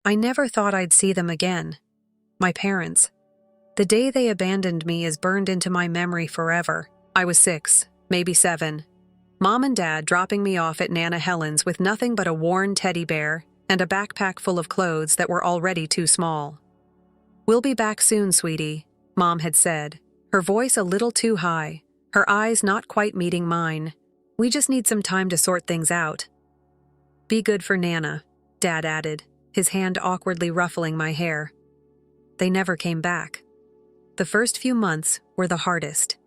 I never thought I'd see them again. My parents. The day they abandoned me is burned into my memory forever. I was 6, maybe 7. Mom and Dad dropping me off at Nana Helen's with nothing but a worn teddy bear and a backpack full of clothes that were already too small. "We'll be back soon, sweetie," Mom had said, her voice a little too high, her eyes not quite meeting mine. "We just need some time to sort things out." "Be good for Nana," Dad added, his hand awkwardly ruffling my hair. They never came back. The first few months were the hardest.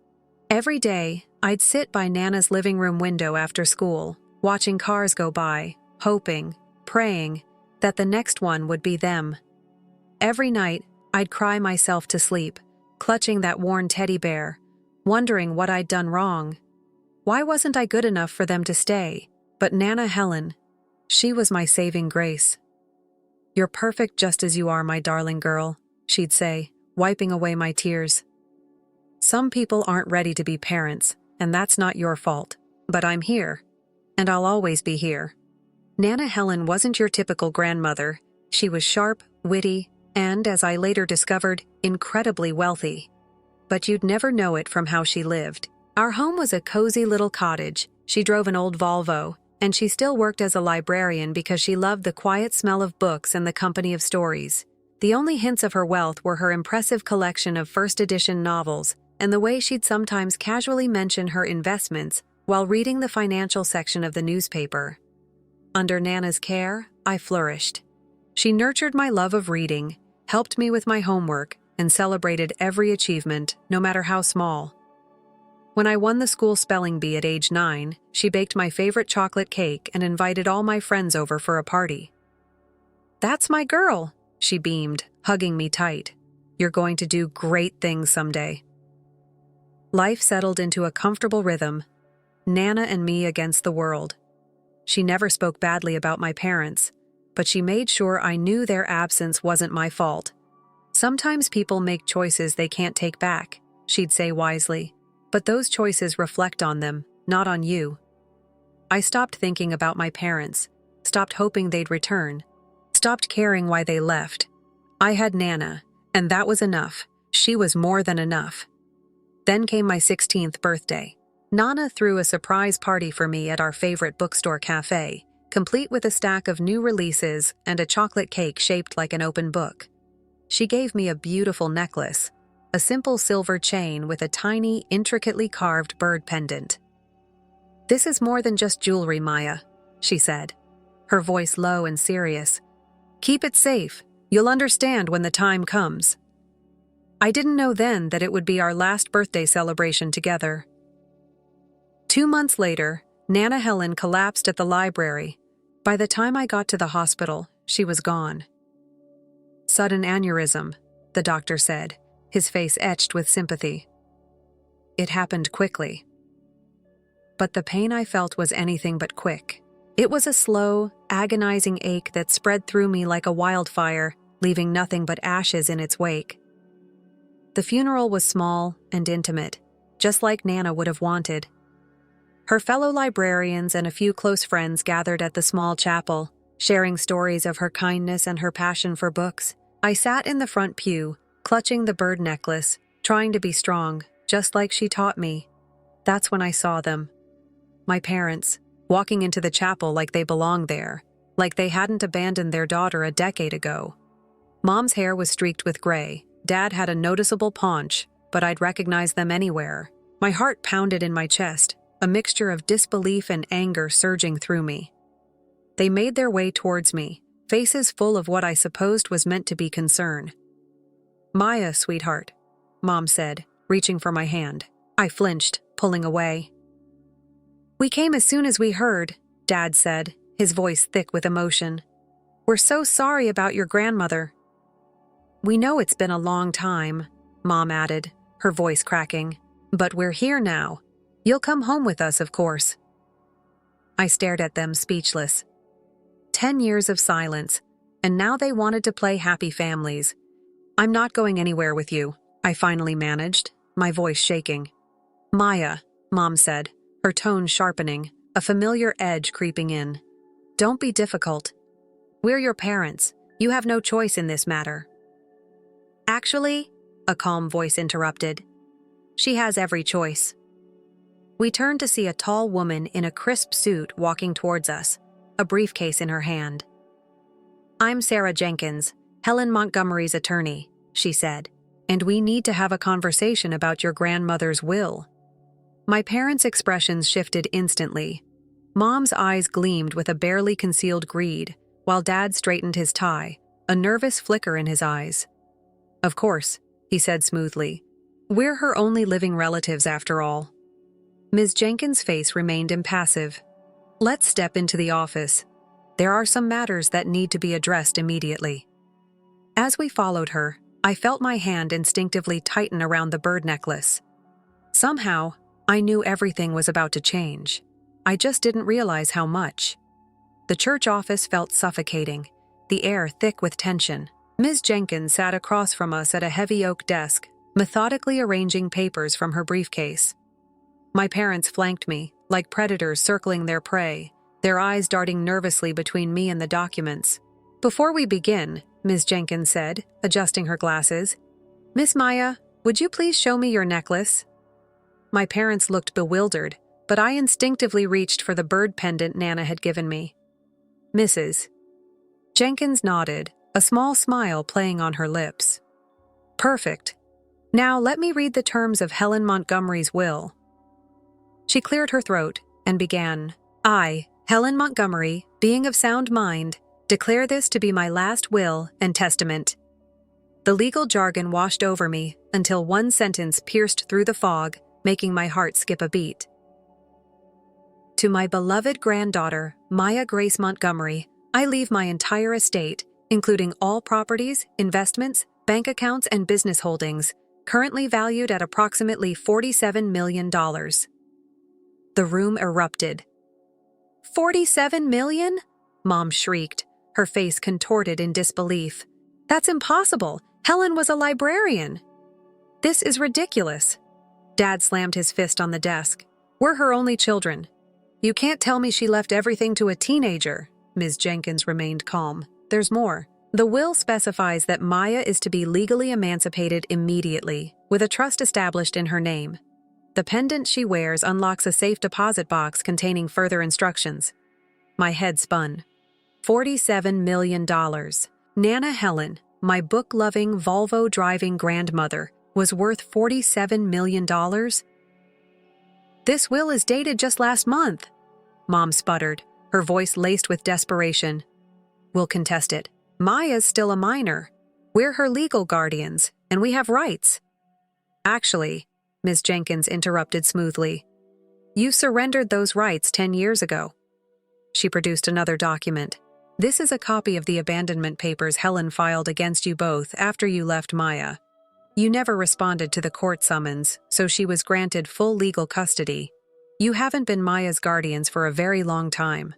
Every day, I'd sit by Nana's living room window after school, watching cars go by, hoping, praying, that the next one would be them. Every night, I'd cry myself to sleep, clutching that worn teddy bear, wondering what I'd done wrong. Why wasn't I good enough for them to stay? But Nana Helen, she was my saving grace. "You're perfect just as you are, my darling girl," she'd say, wiping away my tears. "Some people aren't ready to be parents, and that's not your fault. But I'm here, and I'll always be here." Nana Helen wasn't your typical grandmother. She was sharp, witty, and, as I later discovered, incredibly wealthy. But you'd never know it from how she lived. Our home was a cozy little cottage. She drove an old Volvo, and she still worked as a librarian because she loved the quiet smell of books and the company of stories. The only hints of her wealth were her impressive collection of first-edition novels and the way she'd sometimes casually mention her investments while reading the financial section of the newspaper. Under Nana's care, I flourished. She nurtured my love of reading, helped me with my homework, and celebrated every achievement, no matter how small. When I won the school spelling bee at age 9, she baked my favorite chocolate cake and invited all my friends over for a party. "That's my girl," she beamed, hugging me tight. "You're going to do great things someday." Life settled into a comfortable rhythm, Nana and me against the world. She never spoke badly about my parents, but she made sure I knew their absence wasn't my fault. "Sometimes people make choices they can't take back," she'd say wisely, "but those choices reflect on them, not on you." I stopped thinking about my parents, stopped hoping they'd return, stopped caring why they left. I had Nana, and that was enough. She was more than enough. Then came my 16th birthday. Nana threw a surprise party for me at our favorite bookstore cafe, complete with a stack of new releases and a chocolate cake shaped like an open book. She gave me a beautiful necklace, a simple silver chain with a tiny, intricately carved bird pendant. "This is more than just jewelry, Maya," she said, her voice low and serious. "Keep it safe. You'll understand when the time comes." I didn't know then that it would be our last birthday celebration together. 2 months later, Nana Helen collapsed at the library. By the time I got to the hospital, she was gone. "Sudden aneurysm," the doctor said, his face etched with sympathy. It happened quickly. But the pain I felt was anything but quick. It was a slow, agonizing ache that spread through me like a wildfire, leaving nothing but ashes in its wake. The funeral was small and intimate, just like Nana would have wanted. Her fellow librarians and a few close friends gathered at the small chapel, sharing stories of her kindness and her passion for books. I sat in the front pew, clutching the bird necklace, trying to be strong, just like she taught me. That's when I saw them. My parents, walking into the chapel like they belonged there, like they hadn't abandoned their daughter a decade ago. Mom's hair was streaked with gray. Dad had a noticeable paunch, but I'd recognize them anywhere. My heart pounded in my chest, a mixture of disbelief and anger surging through me. They made their way towards me, faces full of what I supposed was meant to be concern. "Maya, sweetheart," Mom said, reaching for my hand. I flinched, pulling away. "We came as soon as we heard," Dad said, his voice thick with emotion. "We're so sorry about your grandmother." "We know it's been a long time," Mom added, her voice cracking. "But we're here now. You'll come home with us, of course." I stared at them, speechless. 10 years of silence, and now they wanted to play happy families. "I'm not going anywhere with you," I finally managed, my voice shaking. "Maya," Mom said, her tone sharpening, a familiar edge creeping in. "Don't be difficult. We're your parents, You have no choice in this matter." "Actually," a calm voice interrupted, "she has every choice." We turned to see a tall woman in a crisp suit walking towards us, a briefcase in her hand. "I'm Sarah Jenkins, Helen Montgomery's attorney," she said, "and we need to have a conversation about your grandmother's will." My parents' expressions shifted instantly. Mom's eyes gleamed with a barely concealed greed, while Dad straightened his tie, a nervous flicker in his eyes. "Of course," he said smoothly. "We're her only living relatives after all." Ms. Jenkins' face remained impassive. "Let's step into the office. There are some matters that need to be addressed immediately." As we followed her, I felt my hand instinctively tighten around the bird necklace. Somehow, I knew everything was about to change. I just didn't realize how much. The church office felt suffocating, the air thick with tension. Ms. Jenkins sat across from us at a heavy oak desk, methodically arranging papers from her briefcase. My parents flanked me, like predators circling their prey, their eyes darting nervously between me and the documents. "Before we begin," Ms. Jenkins said, adjusting her glasses, "Miss Maya, would you please show me your necklace?" My parents looked bewildered, but I instinctively reached for the bird pendant Nana had given me. "Mrs. Jenkins nodded, a small smile playing on her lips. "Perfect. Now let me read the terms of Helen Montgomery's will." She cleared her throat and began, "I, Helen Montgomery, being of sound mind, declare this to be my last will and testament." The legal jargon washed over me until one sentence pierced through the fog, making my heart skip a beat. "To my beloved granddaughter, Maya Grace Montgomery, I leave my entire estate, including all properties, investments, bank accounts, and business holdings, currently valued at approximately $47 million. The room erupted. "$47 million?" Mom shrieked, her face contorted in disbelief. "That's impossible. Helen was a librarian." "This is ridiculous." Dad slammed his fist on the desk. "We're her only children. You can't tell me she left everything to a teenager." Ms. Jenkins remained calm. "There's more. The will specifies that Maya is to be legally emancipated immediately, with a trust established in her name. The pendant she wears unlocks a safe deposit box containing further instructions." My head spun. $47 million. Nana Helen, my book-loving, Volvo-driving grandmother, was worth $47 million? "This will is dated just last month," Mom sputtered, her voice laced with desperation. "We'll contest it. Maya's still a minor. We're her legal guardians, and we have rights." "Actually," Ms. Jenkins interrupted smoothly, "you surrendered those rights 10 years ago." She produced another document. "This is a copy of the abandonment papers Helen filed against you both after you left Maya. You never responded to the court summons, so she was granted full legal custody. You haven't been Maya's guardians for a very long time."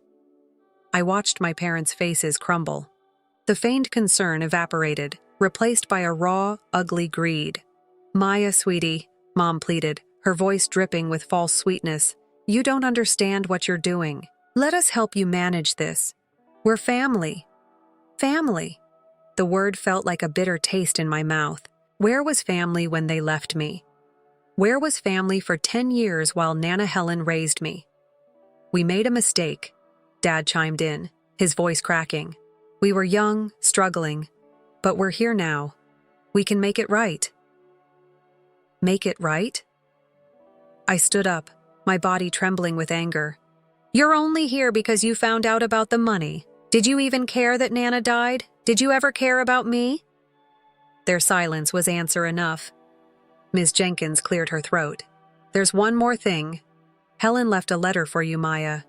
I watched my parents' faces crumble. The feigned concern evaporated, replaced by a raw, ugly greed. "Maya, sweetie," Mom pleaded, her voice dripping with false sweetness, "you don't understand what you're doing. Let us help you manage this. We're family." Family. The word felt like a bitter taste in my mouth. Where was family when they left me? Where was family for 10 years while Nana Helen raised me? "We made a mistake," Dad chimed in, his voice cracking. "We were young, struggling, but we're here now. We can make it right." Make it right? I stood up, my body trembling with anger. "You're only here because you found out about the money. Did you even care that Nana died? Did you ever care about me?" Their silence was answer enough. Ms. Jenkins cleared her throat. "There's one more thing. Helen left a letter for you, Maya."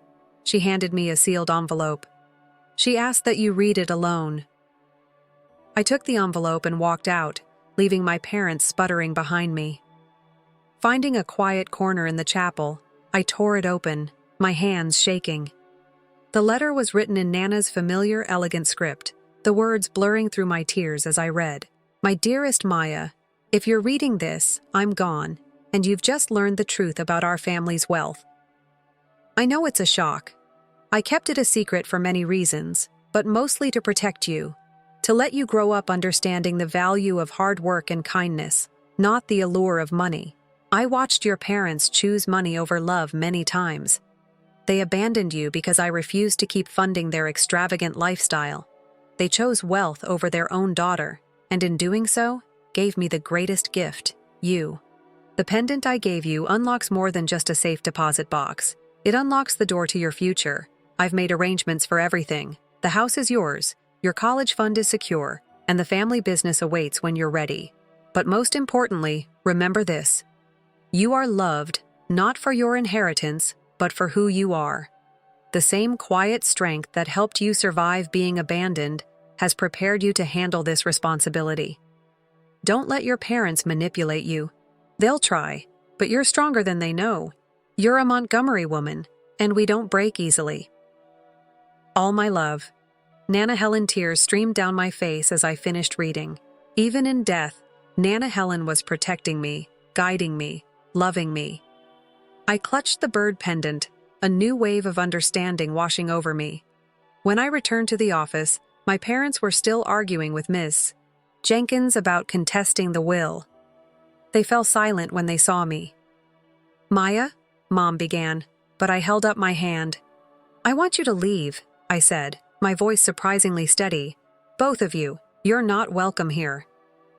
She handed me a sealed envelope. "She asked that you read it alone." I took the envelope and walked out, leaving my parents sputtering behind me. Finding a quiet corner in the chapel, I tore it open, my hands shaking. The letter was written in Nana's familiar, elegant script, the words blurring through my tears as I read. "My dearest Maya, if you're reading this, I'm gone, and you've just learned the truth about our family's wealth. I know it's a shock. I kept it a secret for many reasons, but mostly to protect you, to let you grow up understanding the value of hard work and kindness, not the allure of money. I watched your parents choose money over love many times. They abandoned you because I refused to keep funding their extravagant lifestyle. They chose wealth over their own daughter, and in doing so, gave me the greatest gift, you. The pendant I gave you unlocks more than just a safe deposit box. It unlocks the door to your future. I've made arrangements for everything. The house is yours, your college fund is secure, and the family business awaits when you're ready. But most importantly, remember this. You are loved, not for your inheritance, but for who you are. The same quiet strength that helped you survive being abandoned has prepared you to handle this responsibility. Don't let your parents manipulate you. They'll try, but you're stronger than they know. You're a Montgomery woman, and we don't break easily. All my love. Nana Helen. Tears streamed down my face as I finished reading. Even in death, Nana Helen was protecting me, guiding me, loving me. I clutched the bird pendant, a new wave of understanding washing over me. When I returned to the office, my parents were still arguing with Ms. Jenkins about contesting the will. They fell silent when they saw me. Maya, Mom began, but I held up my hand. I want you to leave, I said, my voice surprisingly steady. Both of you, you're not welcome here.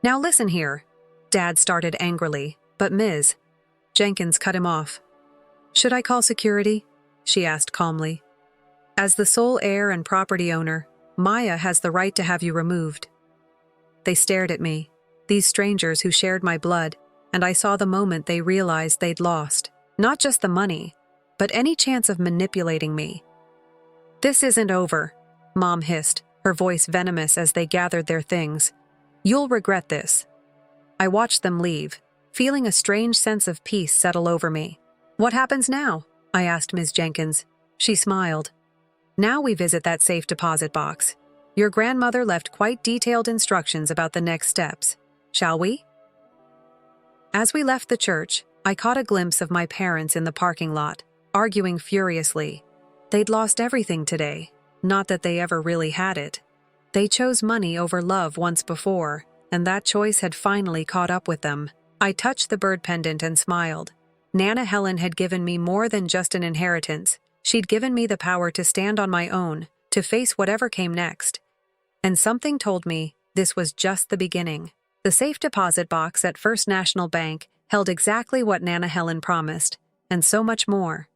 Now listen here. Dad started angrily, but Ms. Jenkins cut him off. Should I call security? She asked calmly. As the sole heir and property owner, Maya has the right to have you removed. They stared at me, these strangers who shared my blood, and I saw the moment they realized they'd lost, not just the money, but any chance of manipulating me. This isn't over, Mom hissed, her voice venomous as they gathered their things. You'll regret this. I watched them leave, feeling a strange sense of peace settle over me. What happens now? I asked Ms. Jenkins. She smiled. Now we visit that safe deposit box. Your grandmother left quite detailed instructions about the next steps. Shall we? As we left the church, I caught a glimpse of my parents in the parking lot, arguing furiously. They'd lost everything today, not that they ever really had it. They chose money over love once before, and that choice had finally caught up with them. I touched the bird pendant and smiled. Nana Helen had given me more than just an inheritance. She'd given me the power to stand on my own, to face whatever came next. And something told me this was just the beginning. The safe deposit box at First National Bank held exactly what Nana Helen promised, and so much more.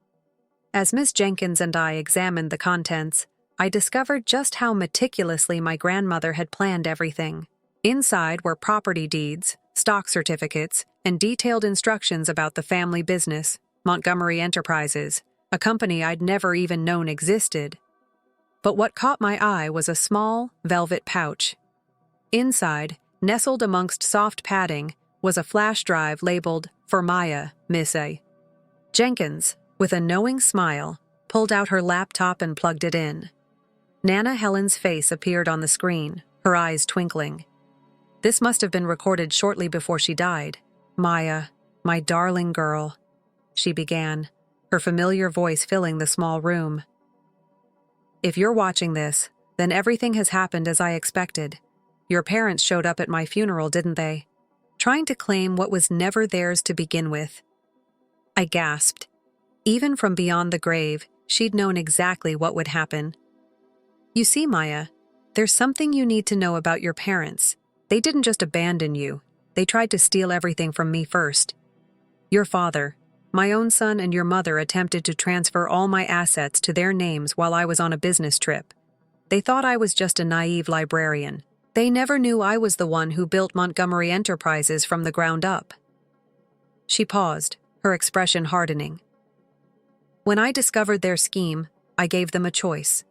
As Miss Jenkins and I examined the contents, I discovered just how meticulously my grandmother had planned everything. Inside were property deeds, stock certificates, and detailed instructions about the family business, Montgomery Enterprises, a company I'd never even known existed. But what caught my eye was a small, velvet pouch. Inside, nestled amongst soft padding, was a flash drive labeled, "For Maya, Miss A." Jenkins, with a knowing smile, pulled out her laptop and plugged it in. Nana Helen's face appeared on the screen, her eyes twinkling. This must have been recorded shortly before she died. Maya, my darling girl, she began, her familiar voice filling the small room. If you're watching this, then everything has happened as I expected. Your parents showed up at my funeral, didn't they? Trying to claim what was never theirs to begin with. I gasped. Even from beyond the grave, she'd known exactly what would happen. You see, Maya, there's something you need to know about your parents. They didn't just abandon you. They tried to steal everything from me first. Your father, my own son, and your mother attempted to transfer all my assets to their names while I was on a business trip. They thought I was just a naive librarian. They never knew I was the one who built Montgomery Enterprises from the ground up. She paused, her expression hardening. When I discovered their scheme, I gave them a choice.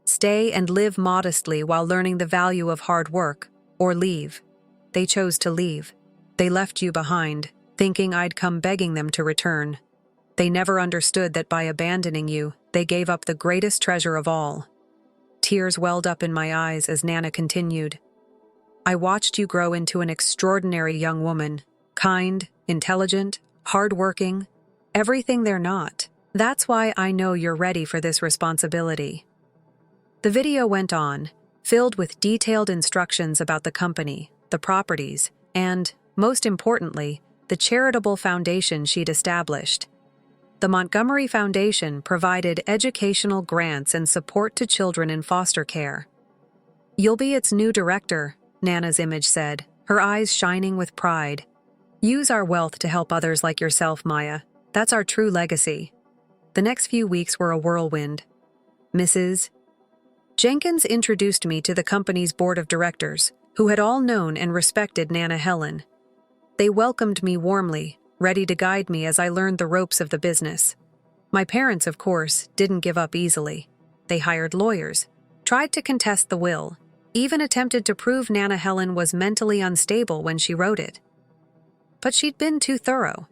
Stay and live modestly while learning the value of hard work, or leave. They chose to leave. They left you behind, thinking I'd come begging them to return. They never understood that by abandoning you, they gave up the greatest treasure of all. Tears welled up in my eyes as Nana continued. I watched you grow into an extraordinary young woman, kind, intelligent, hardworking, everything they're not. That's why I know you're ready for this responsibility. The video went on, filled with detailed instructions about the company, the properties, and, most importantly, the charitable foundation she'd established. The Montgomery Foundation provided educational grants and support to children in foster care. "You'll be its new director," Nana's image said, her eyes shining with pride. "Use our wealth to help others like yourself, Maya. That's our true legacy." The next few weeks were a whirlwind. Mrs. Jenkins introduced me to the company's board of directors, who had all known and respected Nana Helen. They welcomed me warmly, ready to guide me as I learned the ropes of the business. My parents, of course, didn't give up easily. They hired lawyers, tried to contest the will, even attempted to prove Nana Helen was mentally unstable when she wrote it. But she'd been too thorough.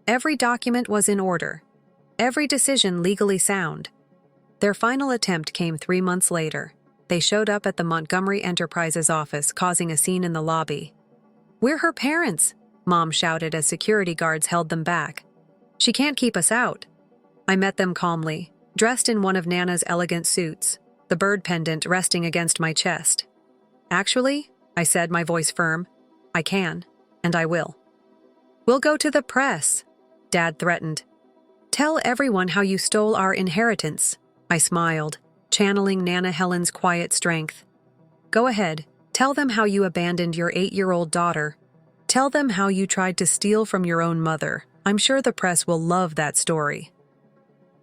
Every document was in order, every decision legally sound. Their final attempt came 3 months later. They showed up at the Montgomery Enterprises office, causing a scene in the lobby. "We're her parents," Mom shouted as security guards held them back. "She can't keep us out." I met them calmly, dressed in one of Nana's elegant suits, the bird pendant resting against my chest. "Actually," I said, my voice firm, "I can, and I will." "We'll go to the press," Dad threatened. "Tell everyone how you stole our inheritance." I smiled, channeling Nana Helen's quiet strength. "Go ahead, tell them how you abandoned your 8-year-old daughter. Tell them how you tried to steal from your own mother. I'm sure the press will love that story."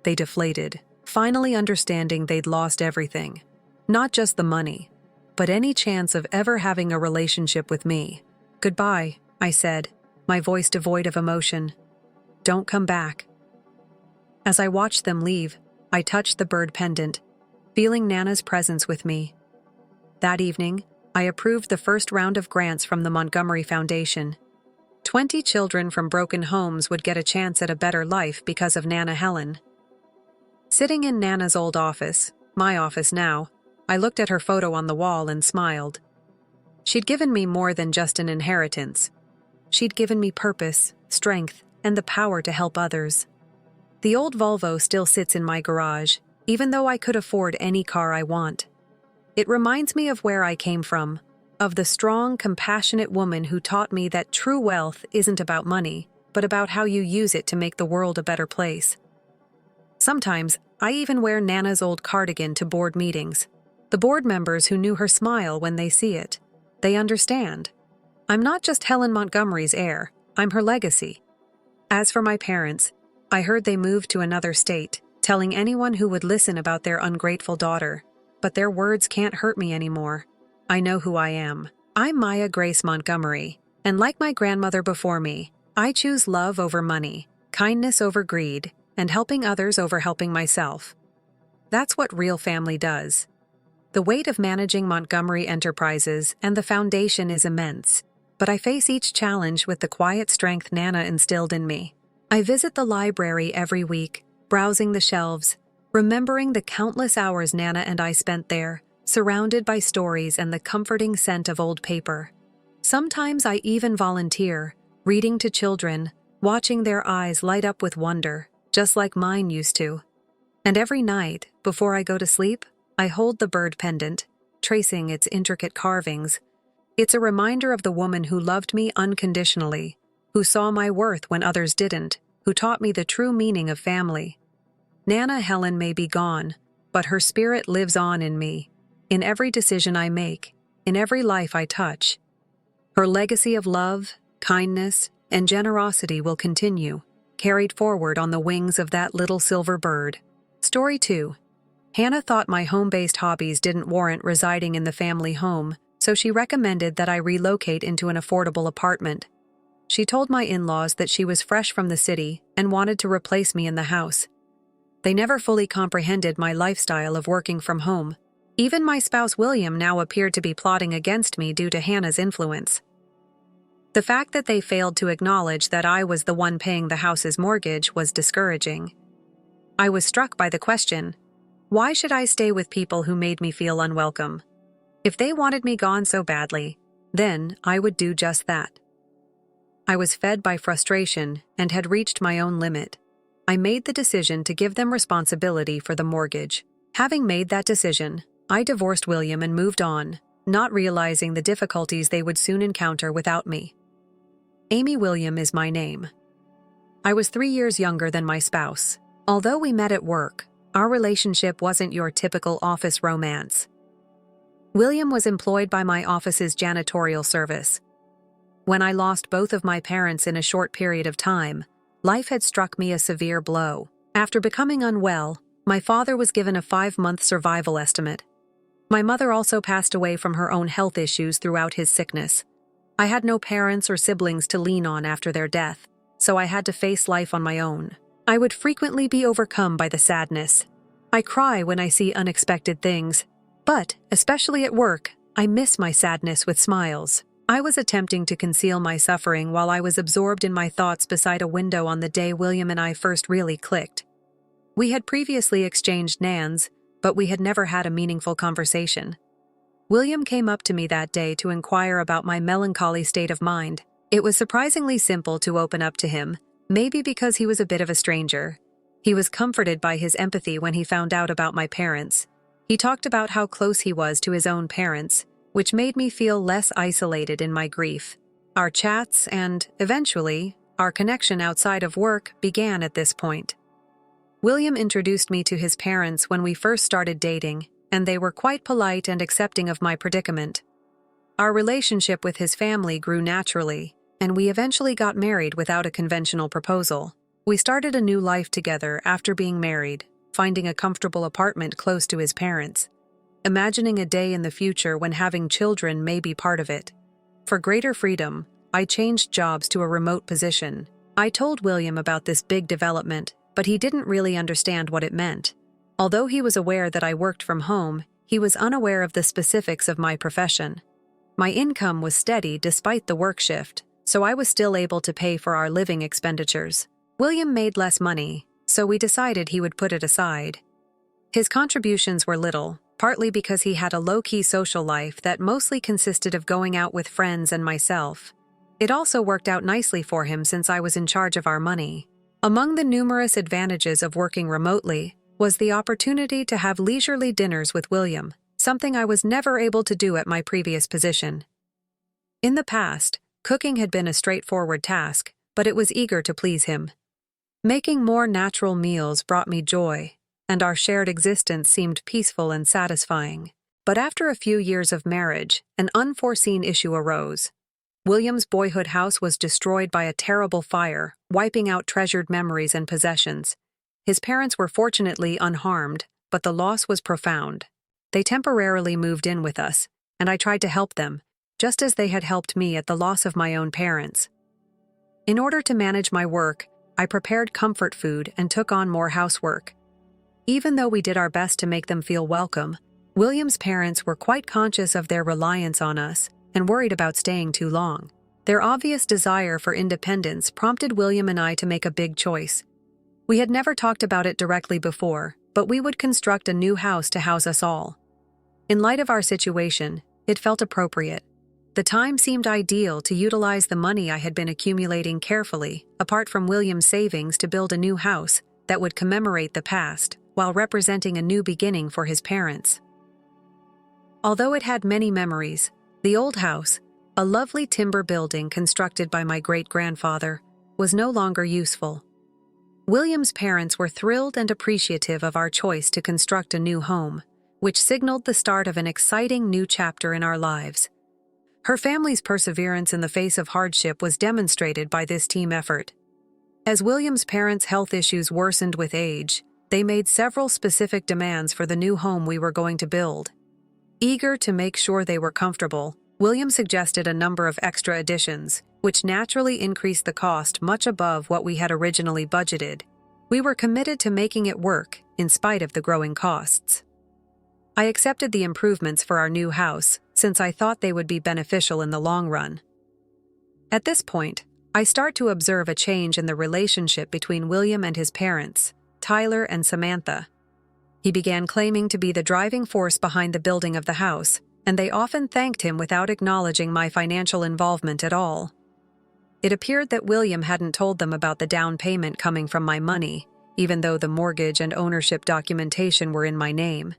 They deflated, finally understanding they'd lost everything. Not just the money, but any chance of ever having a relationship with me. "Goodbye," I said, my voice devoid of emotion. "Don't come back." As I watched them leave, I touched the bird pendant, feeling Nana's presence with me. That evening, I approved the first round of grants from the Montgomery Foundation. 20 children from broken homes would get a chance at a better life because of Nana Helen. Sitting in Nana's old office, my office now, I looked at her photo on the wall and smiled. She'd given me more than just an inheritance. She'd given me purpose, strength, and the power to help others. The old Volvo still sits in my garage, even though I could afford any car I want. It reminds me of where I came from, of the strong, compassionate woman who taught me that true wealth isn't about money, but about how you use it to make the world a better place. Sometimes, I even wear Nana's old cardigan to board meetings. The board members who knew her smile when they see it. They understand. I'm not just Helen Montgomery's heir, I'm her legacy. As for my parents, I heard they moved to another state, telling anyone who would listen about their ungrateful daughter. But their words can't hurt me anymore. I know who I am. I'm Maya Grace Montgomery, and like my grandmother before me, I choose love over money, kindness over greed, and helping others over helping myself. That's what real family does. The weight of managing Montgomery Enterprises and the foundation is immense, but I face each challenge with the quiet strength Nana instilled in me. I visit the library every week, browsing the shelves, remembering the countless hours Nana and I spent there, surrounded by stories and the comforting scent of old paper. Sometimes I even volunteer, reading to children, watching their eyes light up with wonder, just like mine used to. And every night, before I go to sleep, I hold the bird pendant, tracing its intricate carvings. It's a reminder of the woman who loved me unconditionally, who saw my worth when others didn't, who taught me the true meaning of family. Nana Helen may be gone, but her spirit lives on in me, in every decision I make, in every life I touch. Her legacy of love, kindness, and generosity will continue, carried forward on the wings of that little silver bird. Story 2. Hannah thought my home-based hobbies didn't warrant residing in the family home, so she recommended that I relocate into an affordable apartment. She told my in-laws that she was fresh from the city and wanted to replace me in the house. They never fully comprehended my lifestyle of working from home. Even my spouse William now appeared to be plotting against me due to Hannah's influence. The fact that they failed to acknowledge that I was the one paying the house's mortgage was discouraging. I was struck by the question, why should I stay with people who made me feel unwelcome? If they wanted me gone so badly, then I would do just that. I was fed by frustration and had reached my own limit. I made the decision to give them responsibility for the mortgage. Having made that decision, I divorced William and moved on, not realizing the difficulties they would soon encounter without me. Amy William is my name. I was 3 years younger than my spouse. Although we met at work, our relationship wasn't your typical office romance. William was employed by my office's janitorial service. When I lost both of my parents in a short period of time, life had struck me a severe blow. After becoming unwell, my father was given a 5-month survival estimate. My mother also passed away from her own health issues throughout his sickness. I had no parents or siblings to lean on after their death, so I had to face life on my own. I would frequently be overcome by the sadness. I cry when I see unexpected things, but, especially at work, I miss my sadness with smiles. I was attempting to conceal my suffering while I was absorbed in my thoughts beside a window on the day William and I first really clicked. We had previously exchanged nans, but we had never had a meaningful conversation. William came up to me that day to inquire about my melancholy state of mind. It was surprisingly simple to open up to him, maybe because he was a bit of a stranger. He was comforted by his empathy when he found out about my parents. He talked about how close he was to his own parents, which made me feel less isolated in my grief. Our chats and, eventually, our connection outside of work began at this point. William introduced me to his parents when we first started dating, and they were quite polite and accepting of my predicament. Our relationship with his family grew naturally, and we eventually got married without a conventional proposal. We started a new life together after being married, finding a comfortable apartment close to his parents, imagining a day in the future when having children may be part of it. For greater freedom, I changed jobs to a remote position. I told William about this big development, but he didn't really understand what it meant. Although he was aware that I worked from home, he was unaware of the specifics of my profession. My income was steady despite the work shift, so I was still able to pay for our living expenditures. William made less money, so we decided he would put it aside. His contributions were little, partly because he had a low-key social life that mostly consisted of going out with friends and myself. It also worked out nicely for him since I was in charge of our money. Among the numerous advantages of working remotely was the opportunity to have leisurely dinners with William, something I was never able to do at my previous position. In the past, cooking had been a straightforward task, but it was eager to please him. Making more natural meals brought me joy, and our shared existence seemed peaceful and satisfying. But after a few years of marriage, an unforeseen issue arose. William's boyhood house was destroyed by a terrible fire, wiping out treasured memories and possessions. His parents were fortunately unharmed, but the loss was profound. They temporarily moved in with us, and I tried to help them, just as they had helped me at the loss of my own parents. In order to manage my work, I prepared comfort food and took on more housework. Even though we did our best to make them feel welcome, William's parents were quite conscious of their reliance on us and worried about staying too long. Their obvious desire for independence prompted William and I to make a big choice. We had never talked about it directly before, but we would construct a new house to house us all. In light of our situation, it felt appropriate. The time seemed ideal to utilize the money I had been accumulating carefully, apart from William's savings, to build a new house that would commemorate the past, while representing a new beginning for his parents. Although it had many memories, the old house, a lovely timber building constructed by my great-grandfather, was no longer useful. William's parents were thrilled and appreciative of our choice to construct a new home, which signaled the start of an exciting new chapter in our lives. Her family's perseverance in the face of hardship was demonstrated by this team effort. As William's parents' health issues worsened with age, they made several specific demands for the new home we were going to build. Eager to make sure they were comfortable, William suggested a number of extra additions, which naturally increased the cost much above what we had originally budgeted. We were committed to making it work, in spite of the growing costs. I accepted the improvements for our new house, since I thought they would be beneficial in the long run. At this point, I start to observe a change in the relationship between William and his parents, Tyler and Samantha. He began claiming to be the driving force behind the building of the house, and they often thanked him without acknowledging my financial involvement at all. It appeared that William hadn't told them about the down payment coming from my money, even though the mortgage and ownership documentation were in my name.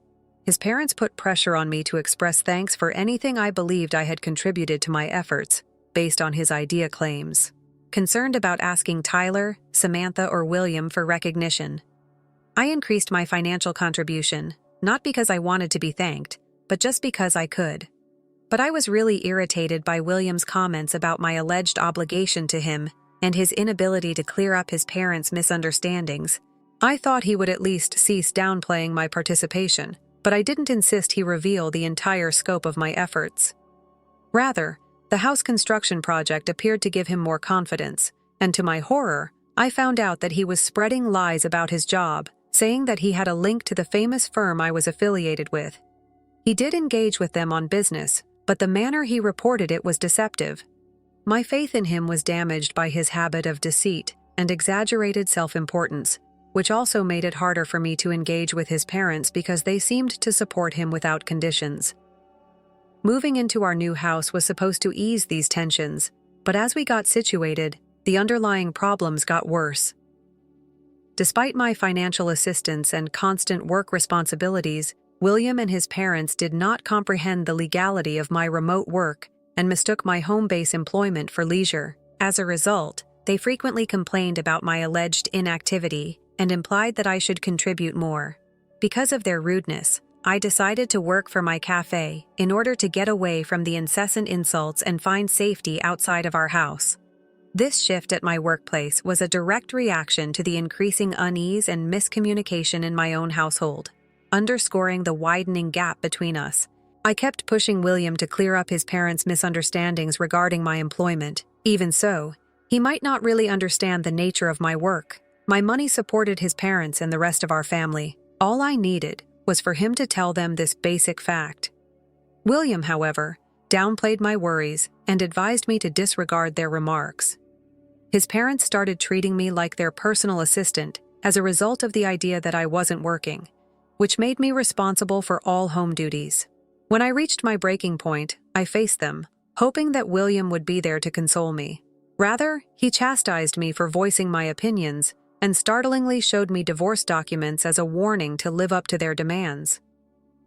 His parents put pressure on me to express thanks for anything I believed I had contributed to my efforts, based on his idea claims. Concerned about asking Tyler, Samantha, or William for recognition, I increased my financial contribution, not because I wanted to be thanked, but just because I could. But I was really irritated by William's comments about my alleged obligation to him and his inability to clear up his parents' misunderstandings. I thought he would at least cease downplaying my participation, but I didn't insist he reveal the entire scope of my efforts. Rather, the house construction project appeared to give him more confidence, and to my horror, I found out that he was spreading lies about his job, saying that he had a link to the famous firm I was affiliated with. He did engage with them on business, but the manner he reported it was deceptive. My faith in him was damaged by his habit of deceit and exaggerated self-importance, which also made it harder for me to engage with his parents because they seemed to support him without conditions. Moving into our new house was supposed to ease these tensions, but as we got situated, the underlying problems got worse. Despite my financial assistance and constant work responsibilities, William and his parents did not comprehend the legality of my remote work and mistook my home-base employment for leisure. As a result, they frequently complained about my alleged inactivity and implied that I should contribute more. Because of their rudeness, I decided to work for my cafe in order to get away from the incessant insults and find safety outside of our house. This shift at my workplace was a direct reaction to the increasing unease and miscommunication in my own household, underscoring the widening gap between us. I kept pushing William to clear up his parents' misunderstandings regarding my employment. Even so, he might not really understand the nature of my work. My money supported his parents and the rest of our family. All I needed was for him to tell them this basic fact. William, however, downplayed my worries and advised me to disregard their remarks. His parents started treating me like their personal assistant as a result of the idea that I wasn't working, which made me responsible for all home duties. When I reached my breaking point, I faced them, hoping that William would be there to console me. Rather, he chastised me for voicing my opinions and startlingly showed me divorce documents as a warning to live up to their demands.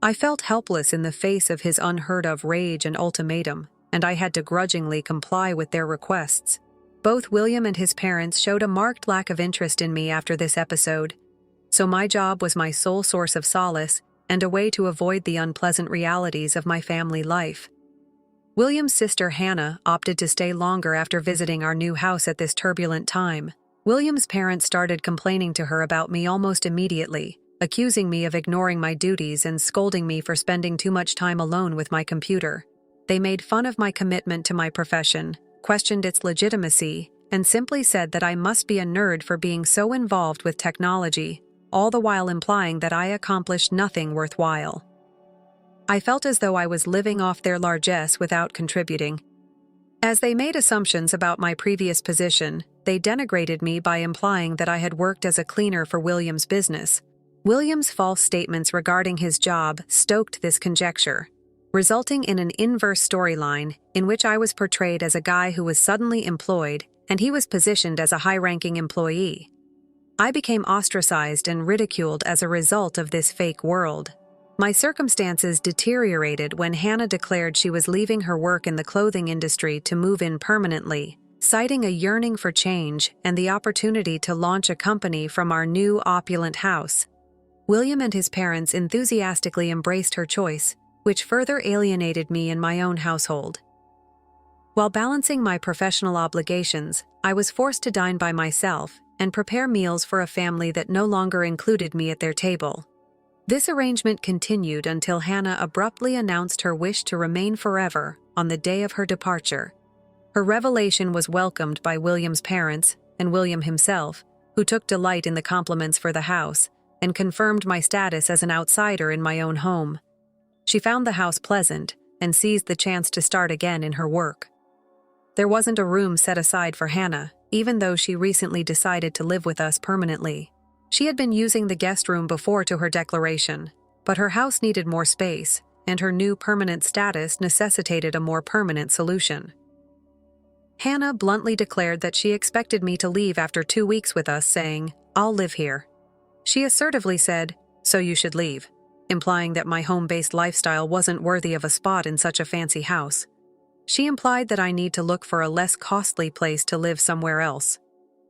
I felt helpless in the face of his unheard-of rage and ultimatum, and I had to grudgingly comply with their requests. Both William and his parents showed a marked lack of interest in me after this episode, so my job was my sole source of solace and a way to avoid the unpleasant realities of my family life. William's sister Hannah opted to stay longer after visiting our new house at this turbulent time. William's parents started complaining to her about me almost immediately, accusing me of ignoring my duties and scolding me for spending too much time alone with my computer. They made fun of my commitment to my profession, questioned its legitimacy, and simply said that I must be a nerd for being so involved with technology, all the while implying that I accomplished nothing worthwhile. I felt as though I was living off their largesse without contributing. As they made assumptions about my previous position, they denigrated me by implying that I had worked as a cleaner for William's business. William's false statements regarding his job stoked this conjecture, resulting in an inverse storyline in which I was portrayed as a guy who was suddenly employed and he was positioned as a high-ranking employee. I became ostracized and ridiculed as a result of this fake world. My circumstances deteriorated when Hannah declared she was leaving her work in the clothing industry to move in permanently, citing a yearning for change and the opportunity to launch a company from our new opulent house. William and his parents enthusiastically embraced her choice, which further alienated me in my own household. While balancing my professional obligations, I was forced to dine by myself and prepare meals for a family that no longer included me at their table. This arrangement continued until Hannah abruptly announced her wish to remain forever on the day of her departure. Her revelation was welcomed by William's parents and William himself, who took delight in the compliments for the house and confirmed my status as an outsider in my own home. She found the house pleasant and seized the chance to start again in her work. There wasn't a room set aside for Hannah, even though she recently decided to live with us permanently. She had been using the guest room before to her declaration, but her house needed more space, and her new permanent status necessitated a more permanent solution. Hannah bluntly declared that she expected me to leave after 2 weeks with us, saying, "I'll live here." She assertively said, "So you should leave," implying that my home-based lifestyle wasn't worthy of a spot in such a fancy house. She implied that I need to look for a less costly place to live somewhere else.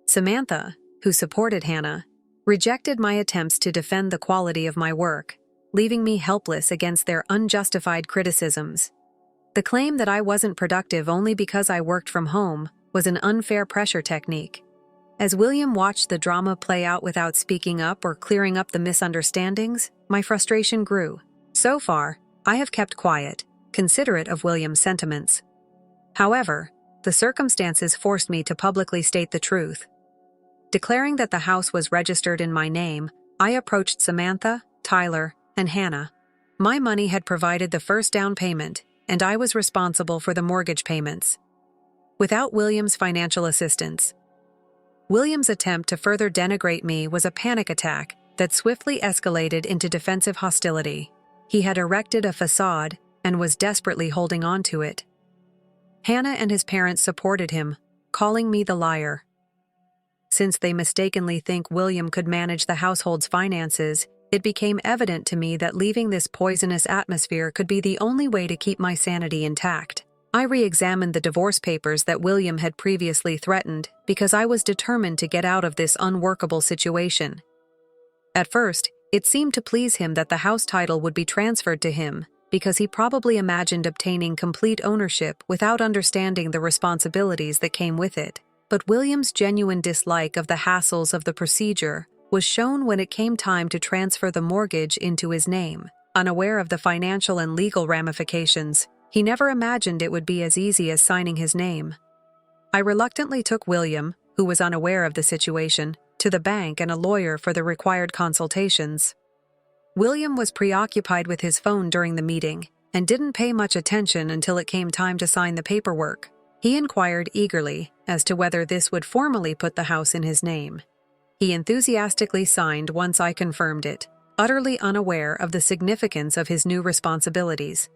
Samantha, who supported Hannah, rejected my attempts to defend the quality of my work, leaving me helpless against their unjustified criticisms. The claim that I wasn't productive only because I worked from home was an unfair pressure technique. As William watched the drama play out without speaking up or clearing up the misunderstandings, my frustration grew. So far, I have kept quiet, considerate of William's sentiments. However, the circumstances forced me to publicly state the truth. Declaring that the house was registered in my name, I approached Samantha, Tyler, and Hannah. My money had provided the first down payment, and I was responsible for the mortgage payments. Without William's financial assistance, William's attempt to further denigrate me was a panic attack that swiftly escalated into defensive hostility. He had erected a facade and was desperately holding on to it. Hannah and his parents supported him, calling me the liar. Since they mistakenly think William could manage the household's finances, it became evident to me that leaving this poisonous atmosphere could be the only way to keep my sanity intact. I re-examined the divorce papers that William had previously threatened because I was determined to get out of this unworkable situation. At first, it seemed to please him that the house title would be transferred to him because he probably imagined obtaining complete ownership without understanding the responsibilities that came with it. But William's genuine dislike of the hassles of the procedure was shown when it came time to transfer the mortgage into his name. Unaware of the financial and legal ramifications, he never imagined it would be as easy as signing his name. I reluctantly took William, who was unaware of the situation, to the bank and a lawyer for the required consultations. William was preoccupied with his phone during the meeting and didn't pay much attention until it came time to sign the paperwork. He inquired eagerly as to whether this would formally put the house in his name. He enthusiastically signed once I confirmed it, utterly unaware of the significance of his new responsibilities.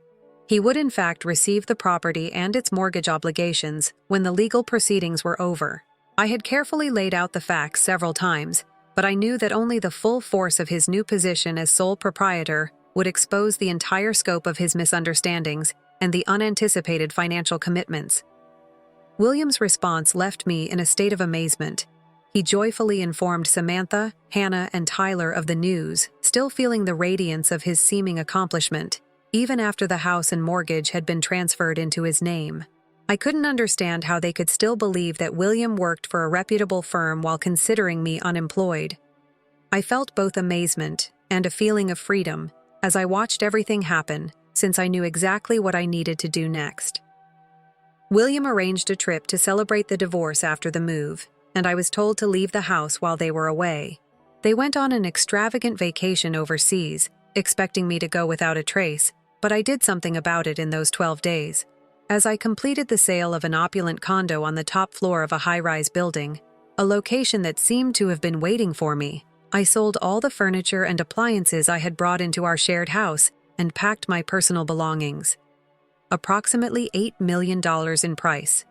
He would in fact receive the property and its mortgage obligations when the legal proceedings were over. I had carefully laid out the facts several times, but I knew that only the full force of his new position as sole proprietor would expose the entire scope of his misunderstandings and the unanticipated financial commitments. William's response left me in a state of amazement. He joyfully informed Samantha, Hannah, and Tyler of the news, still feeling the radiance of his seeming accomplishment, even after the house and mortgage had been transferred into his name. I couldn't understand how they could still believe that William worked for a reputable firm while considering me unemployed. I felt both amazement and a feeling of freedom as I watched everything happen, since I knew exactly what I needed to do next. William arranged a trip to celebrate the divorce after the move, and I was told to leave the house while they were away. They went on an extravagant vacation overseas, expecting me to go without a trace, but I did something about it in those 12 days. As I completed the sale of an opulent condo on the top floor of a high-rise building, a location that seemed to have been waiting for me, I sold all the furniture and appliances I had brought into our shared house and packed my personal belongings. Approximately $8 million in price.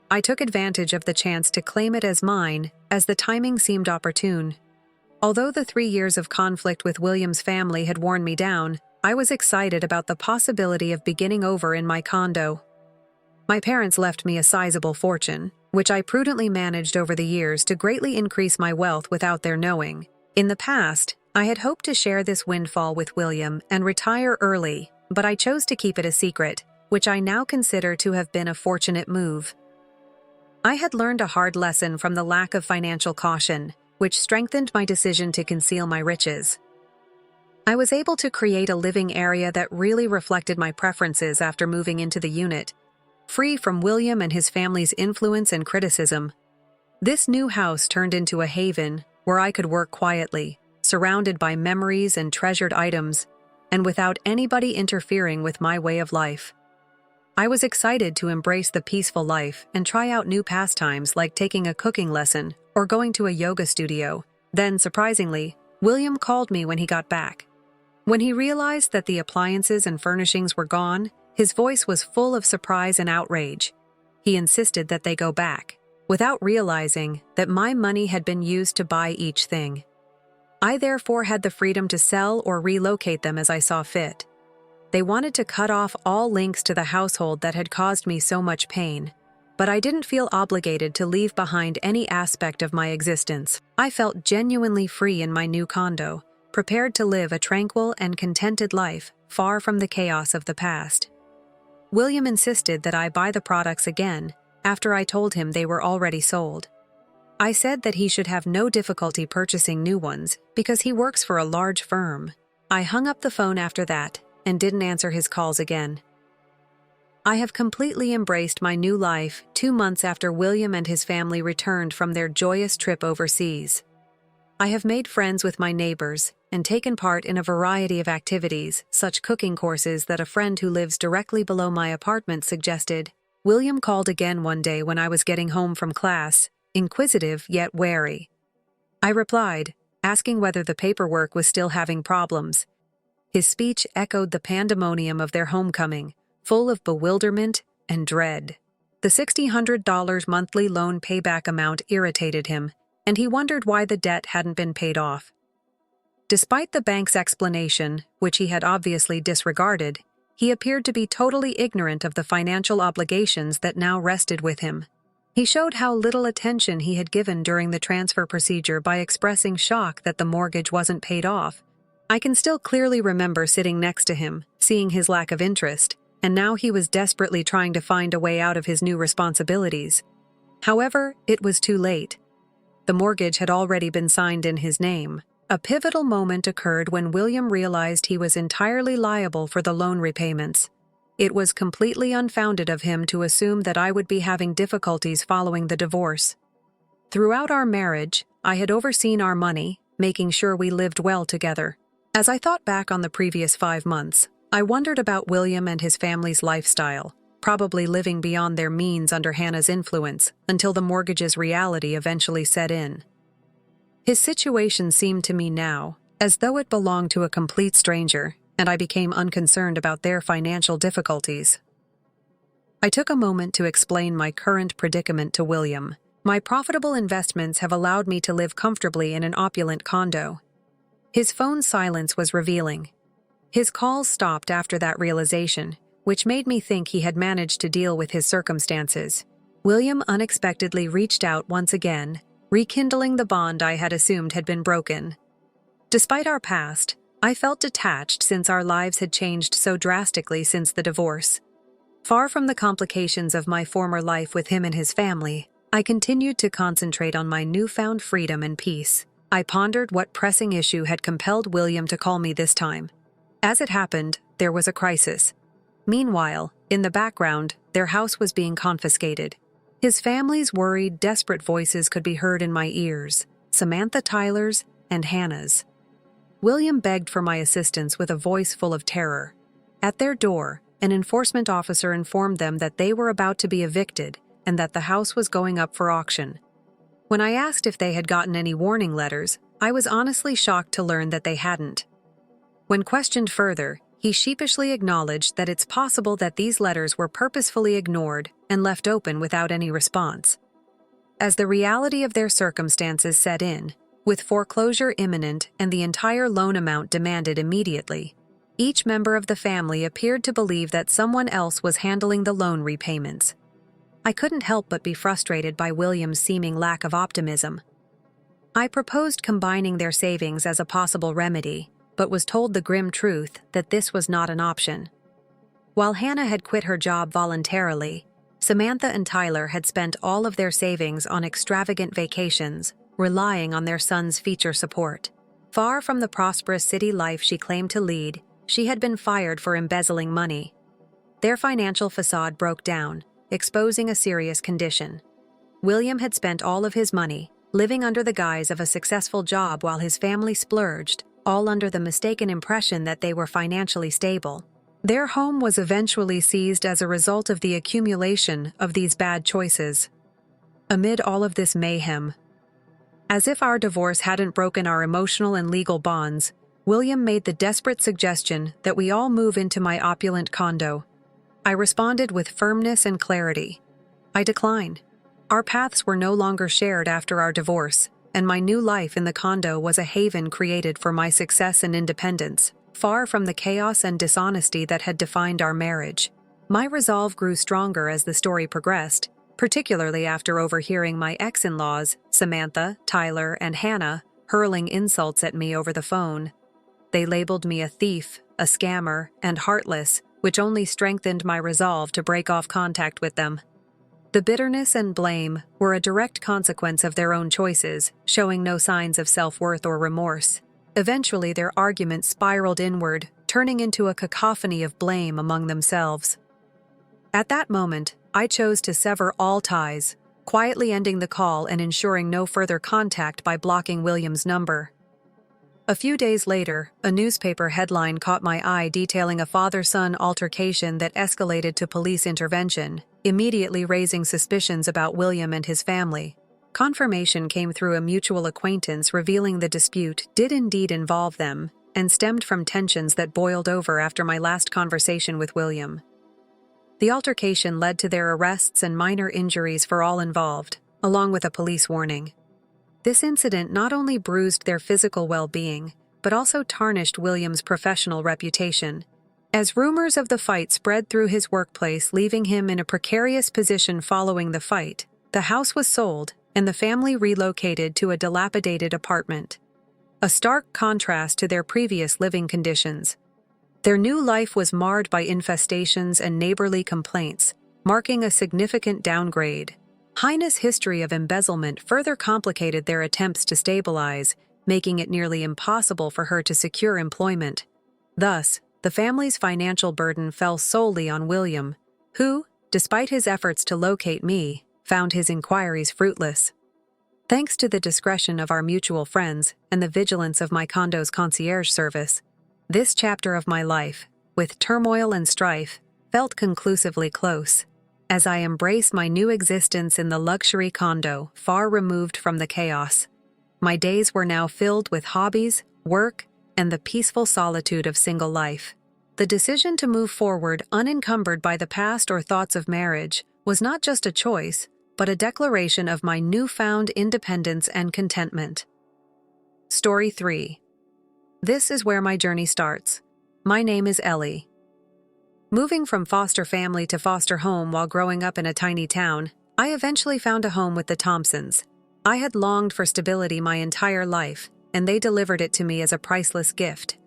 I took advantage of the chance to claim it as mine, as the timing seemed opportune. Although the 3 years of conflict with William's family had worn me down, I was excited about the possibility of beginning over in my condo. My parents left me a sizable fortune, which I prudently managed over the years to greatly increase my wealth without their knowing. In the past, I had hoped to share this windfall with William and retire early, but I chose to keep it a secret, which I now consider to have been a fortunate move. I had learned a hard lesson from the lack of financial caution, which strengthened my decision to conceal my riches. I was able to create a living area that really reflected my preferences after moving into the unit, free from William and his family's influence and criticism. This new house turned into a haven where I could work quietly, surrounded by memories and treasured items, and without anybody interfering with my way of life. I was excited to embrace the peaceful life and try out new pastimes like taking a cooking lesson or going to a yoga studio. Then, surprisingly, William called me when he got back. When he realized that the appliances and furnishings were gone, his voice was full of surprise and outrage. He insisted that they go back, without realizing that my money had been used to buy each thing. I therefore had the freedom to sell or relocate them as I saw fit. They wanted to cut off all links to the household that had caused me so much pain, but I didn't feel obligated to leave behind any aspect of my existence. I felt genuinely free in my new condo, prepared to live a tranquil and contented life, far from the chaos of the past. William insisted that I buy the products again after I told him they were already sold. I said that he should have no difficulty purchasing new ones because he works for a large firm. I hung up the phone after that and didn't answer his calls again. I have completely embraced my new life 2 months after William and his family returned from their joyous trip overseas. I have made friends with my neighbors and taken part in a variety of activities, such cooking courses that a friend who lives directly below my apartment suggested. William called again one day when I was getting home from class, inquisitive yet wary. I replied, asking whether the paperwork was still having problems. His speech echoed the pandemonium of their homecoming, full of bewilderment and dread. The $1,600 monthly loan payback amount irritated him, and he wondered why the debt hadn't been paid off. Despite the bank's explanation, which he had obviously disregarded, he appeared to be totally ignorant of the financial obligations that now rested with him. He showed how little attention he had given during the transfer procedure by expressing shock that the mortgage wasn't paid off. I can still clearly remember sitting next to him, seeing his lack of interest, and now he was desperately trying to find a way out of his new responsibilities. However, it was too late. The mortgage had already been signed in his name. A pivotal moment occurred when William realized he was entirely liable for the loan repayments. It was completely unfounded of him to assume that I would be having difficulties following the divorce. Throughout our marriage, I had overseen our money, making sure we lived well together. As I thought back on the previous 5 months, I wondered about William and his family's lifestyle, probably living beyond their means under Hannah's influence until the mortgage's reality eventually set in. His situation seemed to me now as though it belonged to a complete stranger, and I became unconcerned about their financial difficulties. I took a moment to explain my current predicament to William. My profitable investments have allowed me to live comfortably in an opulent condo. His phone's silence was revealing. His calls stopped after that realization, which made me think he had managed to deal with his circumstances. William unexpectedly reached out once again, rekindling the bond I had assumed had been broken. Despite our past, I felt detached since our lives had changed so drastically since the divorce. Far from the complications of my former life with him and his family, I continued to concentrate on my newfound freedom and peace. I pondered what pressing issue had compelled William to call me this time. As it happened, there was a crisis. Meanwhile, in the background, their house was being confiscated. His family's worried, desperate voices could be heard in my ears, Samantha Tyler's and Hannah's. William begged for my assistance with a voice full of terror. At their door, an enforcement officer informed them that they were about to be evicted and that the house was going up for auction. When I asked if they had gotten any warning letters, I was honestly shocked to learn that they hadn't. When questioned further, he sheepishly acknowledged that it's possible that these letters were purposefully ignored and left open without any response. As the reality of their circumstances set in, with foreclosure imminent and the entire loan amount demanded immediately, each member of the family appeared to believe that someone else was handling the loan repayments. I couldn't help but be frustrated by William's seeming lack of optimism. I proposed combining their savings as a possible remedy, but was told the grim truth that this was not an option. While Hannah had quit her job voluntarily, Samantha and Tyler had spent all of their savings on extravagant vacations, relying on their son's feature support. Far from the prosperous city life she claimed to lead, she had been fired for embezzling money. Their financial facade broke down, exposing a serious condition. William had spent all of his money, living under the guise of a successful job while his family splurged, all under the mistaken impression that they were financially stable. Their home was eventually seized as a result of the accumulation of these bad choices. Amid all of this mayhem, as if our divorce hadn't broken our emotional and legal bonds, William made the desperate suggestion that we all move into my opulent condo. I responded with firmness and clarity. I declined. Our paths were no longer shared after our divorce, and my new life in the condo was a haven created for my success and independence, far from the chaos and dishonesty that had defined our marriage. My resolve grew stronger as the story progressed, particularly after overhearing my ex-in-laws, Samantha, Tyler, and Hannah, hurling insults at me over the phone. They labeled me a thief, a scammer, and heartless, which only strengthened my resolve to break off contact with them. The bitterness and blame were a direct consequence of their own choices, showing no signs of self-worth or remorse. Eventually, their arguments spiraled inward, turning into a cacophony of blame among themselves. At that moment, I chose to sever all ties, quietly ending the call and ensuring no further contact by blocking William's number. A few days later, a newspaper headline caught my eye detailing a father-son altercation that escalated to police intervention, immediately raising suspicions about William and his family. Confirmation came through a mutual acquaintance revealing the dispute did indeed involve them, and stemmed from tensions that boiled over after my last conversation with William. The altercation led to their arrests and minor injuries for all involved, along with a police warning. This incident not only bruised their physical well-being, but also tarnished William's professional reputation, as rumors of the fight spread through his workplace, leaving him in a precarious position following the fight. The house was sold, and the family relocated to a dilapidated apartment, a stark contrast to their previous living conditions. Their new life was marred by infestations and neighborly complaints, marking a significant downgrade. Hannah's history of embezzlement further complicated their attempts to stabilize, making it nearly impossible for her to secure employment. Thus, the family's financial burden fell solely on William, who, despite his efforts to locate me, found his inquiries fruitless. Thanks to the discretion of our mutual friends and the vigilance of my condo's concierge service, this chapter of my life, with turmoil and strife, felt conclusively close. As I embraced my new existence in the luxury condo, far removed from the chaos. My days were now filled with hobbies, work, and the peaceful solitude of single life. The decision to move forward unencumbered by the past or thoughts of marriage was not just a choice, but a declaration of my newfound independence and contentment. Story 3. This is where my journey starts. My name is Ellie. Moving from foster family to foster home while growing up in a tiny town, I eventually found a home with the Thompsons. I had longed for stability my entire life, and they delivered it to me as a priceless gift.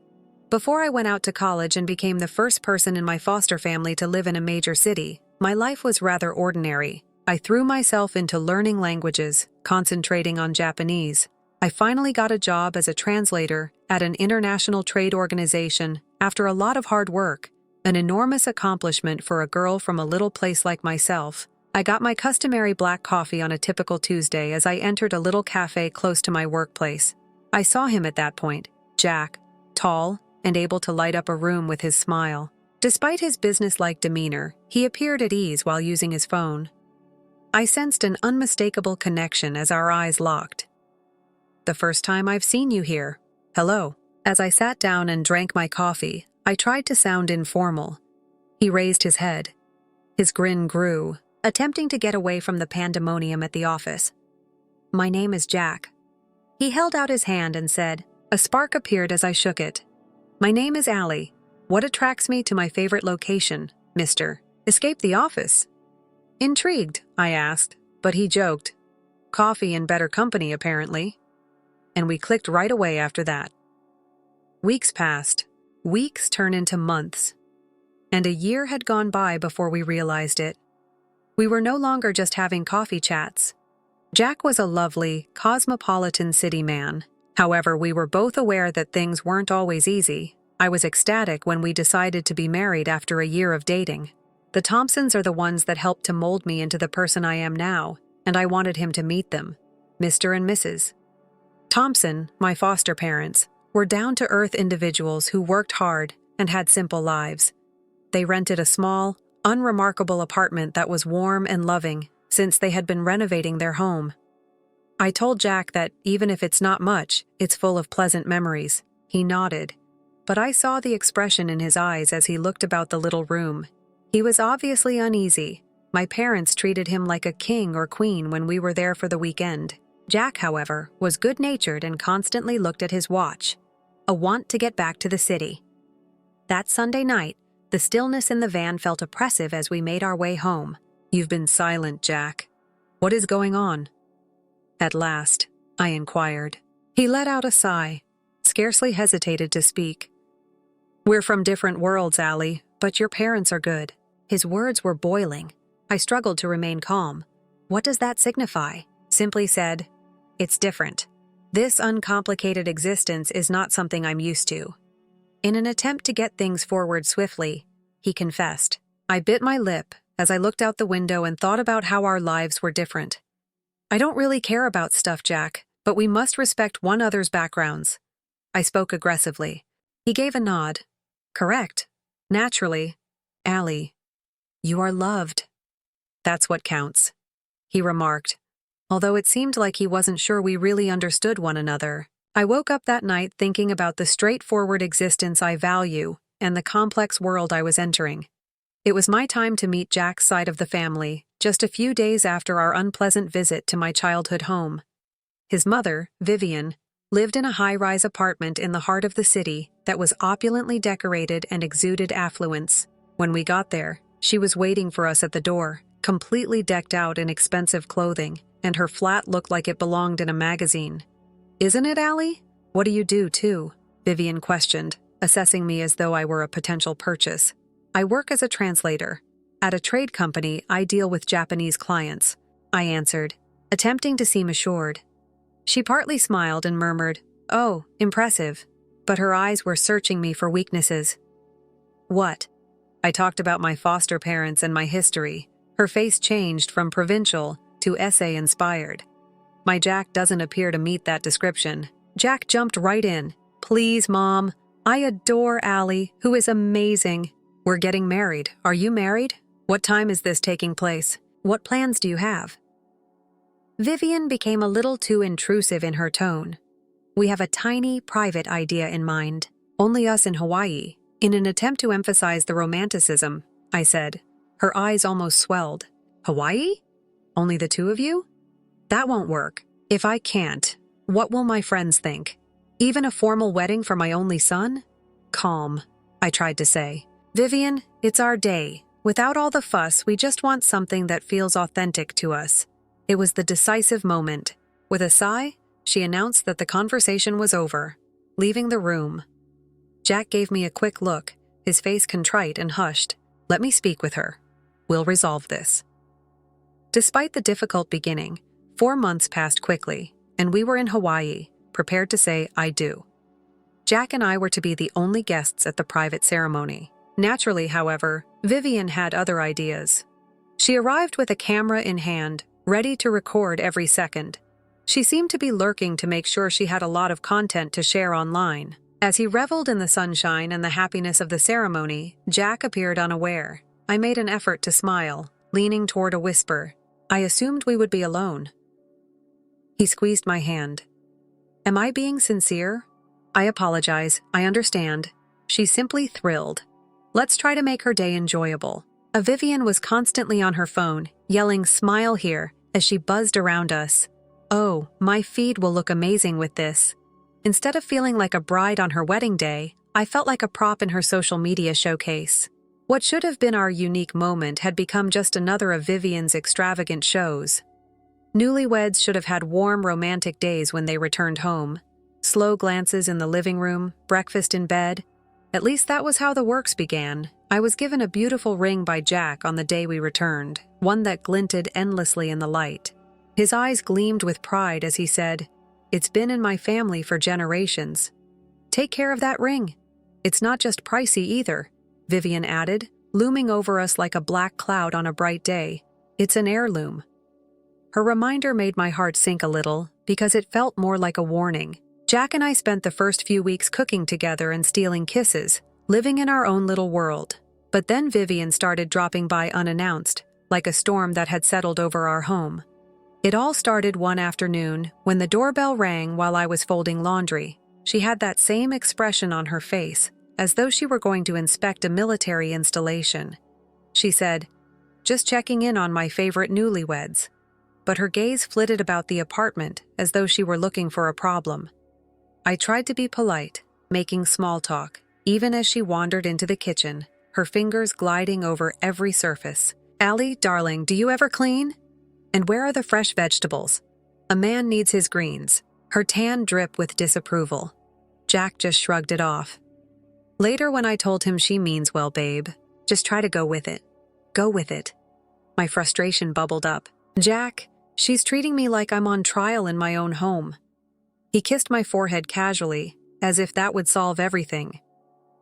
Before I went out to college and became the first person in my foster family to live in a major city, my life was rather ordinary. I threw myself into learning languages, concentrating on Japanese. I finally got a job as a translator at an international trade organization after a lot of hard work. An enormous accomplishment for a girl from a little place like myself. I got my customary black coffee on a typical Tuesday as I entered a little cafe close to my workplace. I saw him at that point, Jack, tall and able to light up a room with his smile. Despite his business-like demeanor, he appeared at ease while using his phone. I sensed an unmistakable connection as our eyes locked. "The first time I've seen you here. Hello." As I sat down and drank my coffee, I tried to sound informal. He raised his head. His grin grew, attempting to get away from the pandemonium at the office. "My name is Jack." He held out his hand and said, a spark appeared as I shook it. "My name is Allie. What attracts me to my favorite location, Mr. Escape the office?" Intrigued, I asked, but he joked. "Coffee and better company, apparently." And we clicked right away after that. Weeks passed. Weeks turned into months. And a year had gone by before we realized it. We were no longer just having coffee chats. Jack was a lovely, cosmopolitan city man. However, we were both aware that things weren't always easy. I was ecstatic when we decided to be married after a year of dating. The Thompsons are the ones that helped to mold me into the person I am now, and I wanted him to meet them, Mr. and Mrs. Thompson, my foster parents, were down-to-earth individuals who worked hard and had simple lives. They rented a small, unremarkable apartment that was warm and loving since they had been renovating their home. I told Jack that even if it's not much, it's full of pleasant memories. He nodded, but I saw the expression in his eyes as he looked about the little room. He was obviously uneasy. My parents treated him like a king or queen when we were there for the weekend. Jack, however, was good-natured and constantly looked at his watch, a want to get back to the city. That Sunday night, the stillness in the van felt oppressive as we made our way home. "You've been silent, Jack. What is going on?" At last, I inquired. He let out a sigh, scarcely hesitated to speak. "We're from different worlds, Allie, but your parents are good." His words were boiling. I struggled to remain calm. "What does that signify?" Simply said, "It's different. This uncomplicated existence is not something I'm used to." In an attempt to get things forward swiftly, he confessed. I bit my lip as I looked out the window and thought about how our lives were different. "I don't really care about stuff, Jack, but we must respect one another's backgrounds." I spoke aggressively. He gave a nod. "Correct. Naturally. Allie, you are loved. That's what counts," he remarked, although it seemed like he wasn't sure we really understood one another. I woke up that night thinking about the straightforward existence I value and the complex world I was entering. It was my time to meet Jack's side of the family, just a few days after our unpleasant visit to my childhood home. His mother, Vivian, lived in a high-rise apartment in the heart of the city that was opulently decorated and exuded affluence. When we got there, she was waiting for us at the door, completely decked out in expensive clothing, and her flat looked like it belonged in a magazine. "Isn't it, Allie? What do you do, too?" Vivian questioned, assessing me as though I were a potential purchase. "I work as a translator. At a trade company, I deal with Japanese clients," I answered, attempting to seem assured. She partly smiled and murmured, "Oh, impressive," but her eyes were searching me for weaknesses. "What?" I talked about my foster parents and my history. Her face changed from provincial to essay-inspired. "My Jack doesn't appear to meet that description." Jack jumped right in. "Please, Mom. I adore Allie, who is amazing. We're getting married. Are you married? What time is this taking place? What plans do you have?" Vivian became a little too intrusive in her tone. "We have a tiny, private idea in mind. Only us in Hawaii." In an attempt to emphasize the romanticism, I said. Her eyes almost swelled. "Hawaii? Only the two of you? That won't work. If I can't, what will my friends think? Even a formal wedding for my only son?" "Calm," I tried to say. "Vivian, it's our day. Without all the fuss, we just want something that feels authentic to us." It was the decisive moment. With a sigh, she announced that the conversation was over, leaving the room. Jack gave me a quick look, his face contrite and hushed. "Let me speak with her. We'll resolve this." Despite the difficult beginning, 4 months passed quickly, and we were in Hawaii, prepared to say "I do." Jack and I were to be the only guests at the private ceremony. Naturally, however, Vivian had other ideas. She arrived with a camera in hand, ready to record every second. She seemed to be lurking to make sure she had a lot of content to share online. As he reveled in the sunshine and the happiness of the ceremony, Jack appeared unaware. I made an effort to smile, leaning toward a whisper. I assumed we would be alone. He squeezed my hand. "Am I being sincere?" "I apologize. I understand." She's simply thrilled. Let's try to make her day enjoyable. Vivian was constantly on her phone, yelling "Smile here" as she buzzed around us. "Oh, my feed will look amazing with this." Instead of feeling like a bride on her wedding day, I felt like a prop in her social media showcase. What should have been our unique moment had become just another of Vivian's extravagant shows. Newlyweds should have had warm, romantic days when they returned home. Slow glances in the living room, breakfast in bed. At least that was how the works began. I was given a beautiful ring by Jack on the day we returned, one that glinted endlessly in the light. His eyes gleamed with pride as he said, "It's been in my family for generations. Take care of that ring. It's not just pricey either," Vivian added, looming over us like a black cloud on a bright day. "It's an heirloom." Her reminder made my heart sink a little because it felt more like a warning. Jack and I spent the first few weeks cooking together and stealing kisses, living in our own little world. But then Vivian started dropping by unannounced, like a storm that had settled over our home. It all started one afternoon when the doorbell rang while I was folding laundry. She had that same expression on her face, as though she were going to inspect a military installation. She said, "Just checking in on my favorite newlyweds." but her gaze flitted about the apartment as though she were looking for a problem. I tried to be polite, making small talk, even as she wandered into the kitchen, her fingers gliding over every surface. "Allie, darling, do you ever clean? And where are the fresh vegetables? A man needs his greens." Her tan dripped with disapproval. Jack just shrugged it off. Later, when I told him she means well, babe, just try to go with it. Go with it. My frustration bubbled up. Jack, she's treating me like I'm on trial in my own home. He kissed my forehead casually, as if that would solve everything.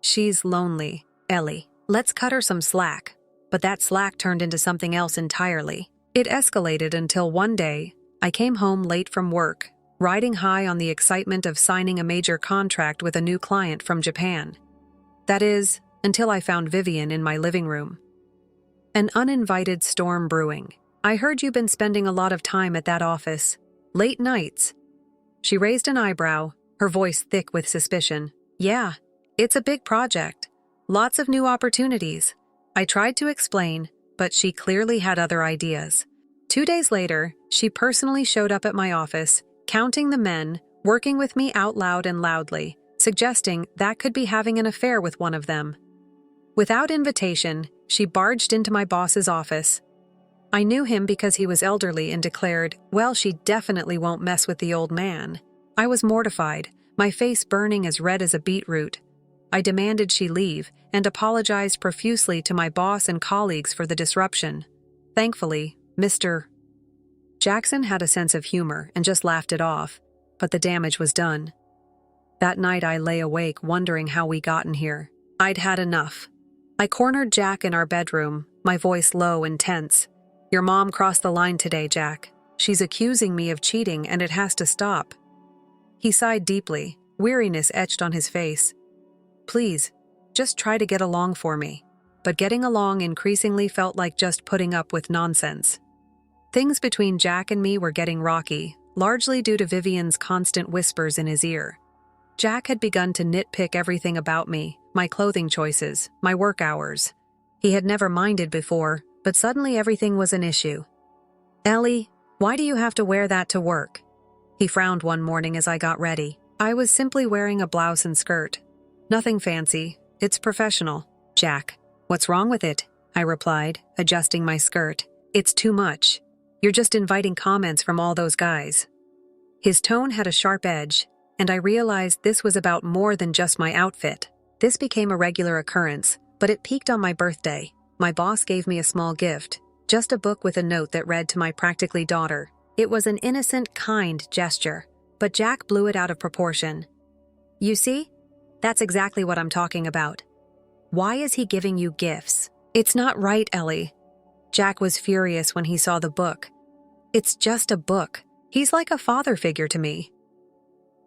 She's lonely, Ellie. Let's cut her some slack. But that slack turned into something else entirely. It escalated until one day, I came home late from work, riding high on the excitement of signing a major contract with a new client from Japan. That is, until I found Vivian in my living room. An uninvited storm brewing. "I heard you've been spending a lot of time at that office. Late nights." She raised an eyebrow, her voice thick with suspicion. "Yeah, it's a big project. Lots of new opportunities." I tried to explain, but she clearly had other ideas. 2 days later, she personally showed up at my office, counting the men, working with me out loud and loudly, suggesting that could be having an affair with one of them. Without invitation, she barged into my boss's office. I knew him because he was elderly and declared, "Well, she definitely won't mess with the old man." I was mortified, my face burning as red as a beetroot. I demanded she leave and apologized profusely to my boss and colleagues for the disruption. Thankfully, Mr. Jackson had a sense of humor and just laughed it off, but the damage was done. That night I lay awake wondering how we gotten here. I'd had enough. I cornered Jack in our bedroom, my voice low and tense. "Your mom crossed the line today, Jack. She's accusing me of cheating and it has to stop." He sighed deeply, weariness etched on his face. "Please, just try to get along for me." But getting along increasingly felt like just putting up with nonsense. Things between Jack and me were getting rocky, largely due to Vivian's constant whispers in his ear. Jack had begun to nitpick everything about me, my clothing choices, my work hours. He had never minded before, but suddenly everything was an issue. "Ellie, why do you have to wear that to work?" He frowned one morning as I got ready. I was simply wearing a blouse and skirt. "Nothing fancy. It's professional." "Jack, what's wrong with it?" I replied, adjusting my skirt. "It's too much. You're just inviting comments from all those guys." His tone had a sharp edge, and I realized this was about more than just my outfit. This became a regular occurrence, but it peaked on my birthday. My boss gave me a small gift, just a book with a note that read to my practically daughter. It was an innocent, kind gesture, but Jack blew it out of proportion. "You see? That's exactly what I'm talking about. Why is he giving you gifts?" "It's not right, Ellie." Jack was furious when he saw the book. "It's just a book. He's like a father figure to me."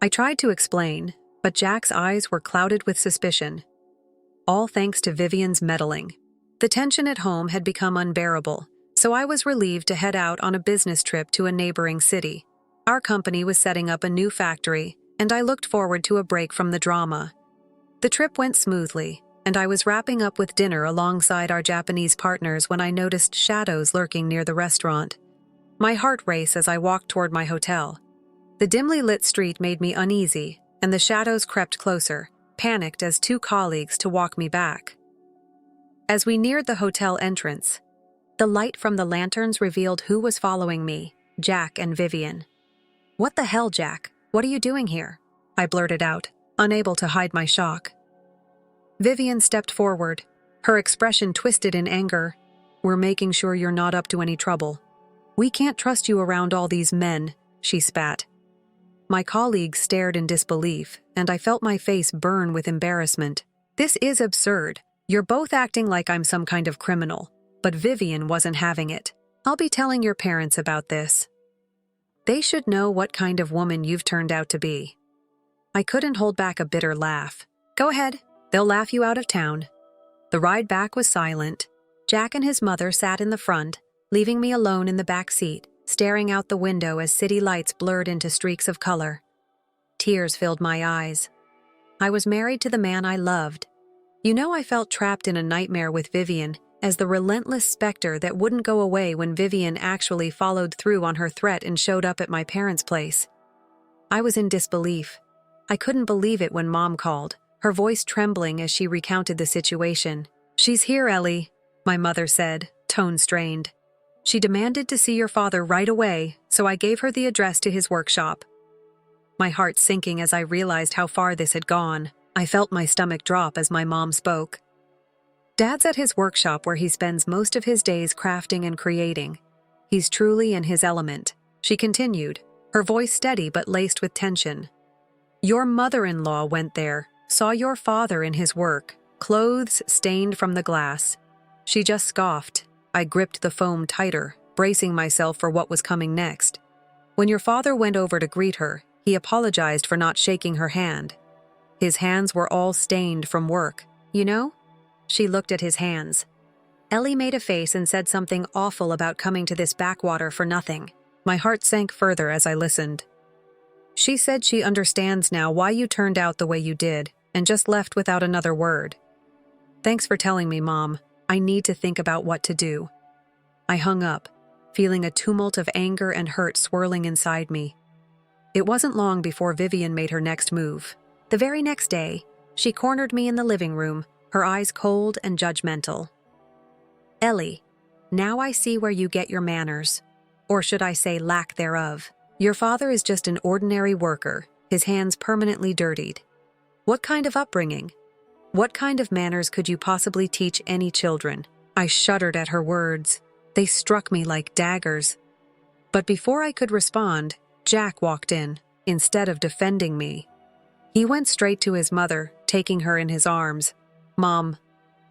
I tried to explain, but Jack's eyes were clouded with suspicion. All thanks to Vivian's meddling. The tension at home had become unbearable, so I was relieved to head out on a business trip to a neighboring city. Our company was setting up a new factory, and I looked forward to a break from the drama. The trip went smoothly, and I was wrapping up with dinner alongside our Japanese partners when I noticed shadows lurking near the restaurant. My heart raced as I walked toward my hotel. The dimly lit street made me uneasy, and the shadows crept closer, panicked as two colleagues to walk me back. As we neared the hotel entrance, the light from the lanterns revealed who was following me, Jack and Vivian. "What the hell, Jack? What are you doing here?" I blurted out, unable to hide my shock. Vivian stepped forward, her expression twisted in anger. "We're making sure you're not up to any trouble. We can't trust you around all these men," she spat. My colleagues stared in disbelief, and I felt my face burn with embarrassment. "This is absurd. You're both acting like I'm some kind of criminal." But Vivian wasn't having it. "I'll be telling your parents about this. They should know what kind of woman you've turned out to be." I couldn't hold back a bitter laugh. "Go ahead. They'll laugh you out of town." The ride back was silent. Jack and his mother sat in the front, leaving me alone in the back seat, staring out the window as city lights blurred into streaks of color. Tears filled my eyes. I was married to the man I loved. I felt trapped in a nightmare with Vivian, as the relentless specter that wouldn't go away when Vivian actually followed through on her threat and showed up at my parents' place. I was in disbelief. I couldn't believe it when Mom called, her voice trembling as she recounted the situation. "She's here, Ellie," my mother said, tone strained. "She demanded to see your father right away, so I gave her the address to his workshop." My heart sinking as I realized how far this had gone. I felt my stomach drop as my mom spoke. "Dad's at his workshop where he spends most of his days crafting and creating. He's truly in his element," she continued, her voice steady but laced with tension. "Your mother-in-law went there, saw your father in his work, clothes stained from the glass." She just scoffed. I gripped the foam tighter, bracing myself for what was coming next. "When your father went over to greet her, he apologized for not shaking her hand. His hands were all stained from work, you know?" She looked at his hands. "Ellie made a face and said something awful about coming to this backwater for nothing." My heart sank further as I listened. "She said she understands now why you turned out the way you did, and just left without another word." "Thanks for telling me, Mom. I need to think about what to do." I hung up, feeling a tumult of anger and hurt swirling inside me. It wasn't long before Vivian made her next move. The very next day, she cornered me in the living room, her eyes cold and judgmental. "Ellie, now I see where you get your manners. Or should I say lack thereof. Your father is just an ordinary worker, his hands permanently dirtied. What kind of upbringing? What kind of manners could you possibly teach any children?" I shuddered at her words. They struck me like daggers. But before I could respond, Jack walked in, instead of defending me. He went straight to his mother, taking her in his arms. "Mom,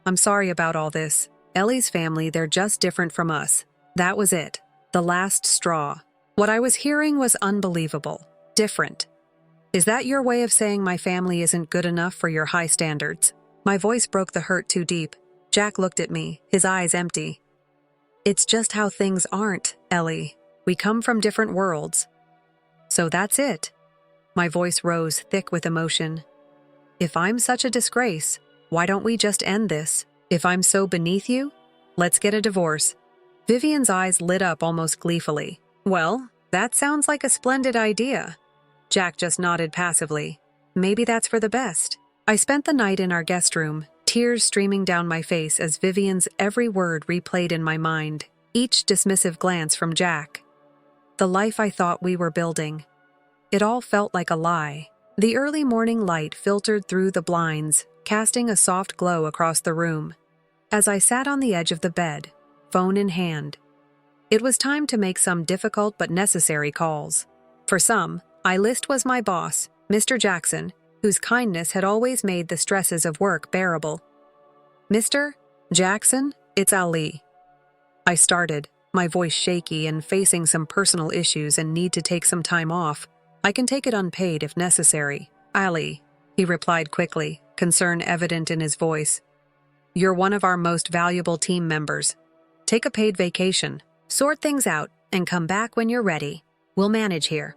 I'm sorry about all this. Ellie's family, they're just different from us." That was it. The last straw. What I was hearing was unbelievable. Different. "Is that your way of saying my family isn't good enough for your high standards?" My voice broke the hurt too deep. Jack looked at me, his eyes empty. "It's just how things aren't, Ellie. We come from different worlds." "So that's it." My voice rose thick with emotion. "If I'm such a disgrace, why don't we just end this? If I'm so beneath you, let's get a divorce." Vivian's eyes lit up almost gleefully. "Well, that sounds like a splendid idea." Jack just nodded passively. "Maybe that's for the best." I spent the night in our guest room, tears streaming down my face as Vivian's every word replayed in my mind, each dismissive glance from Jack. The life I thought we were building. It all felt like a lie. The early morning light filtered through the blinds, casting a soft glow across the room. As I sat on the edge of the bed, phone in hand, it was time to make some difficult but necessary calls. For some, my list was my boss, Mr. Jackson, whose kindness had always made the stresses of work bearable. "Mr. Jackson, it's Ali." I started, my voice shaky and facing some personal issues and need to take some time off. "I can take it unpaid if necessary." "Ali," he replied quickly, concern evident in his voice. "You're one of our most valuable team members. Take a paid vacation, sort things out, and come back when you're ready. We'll manage here."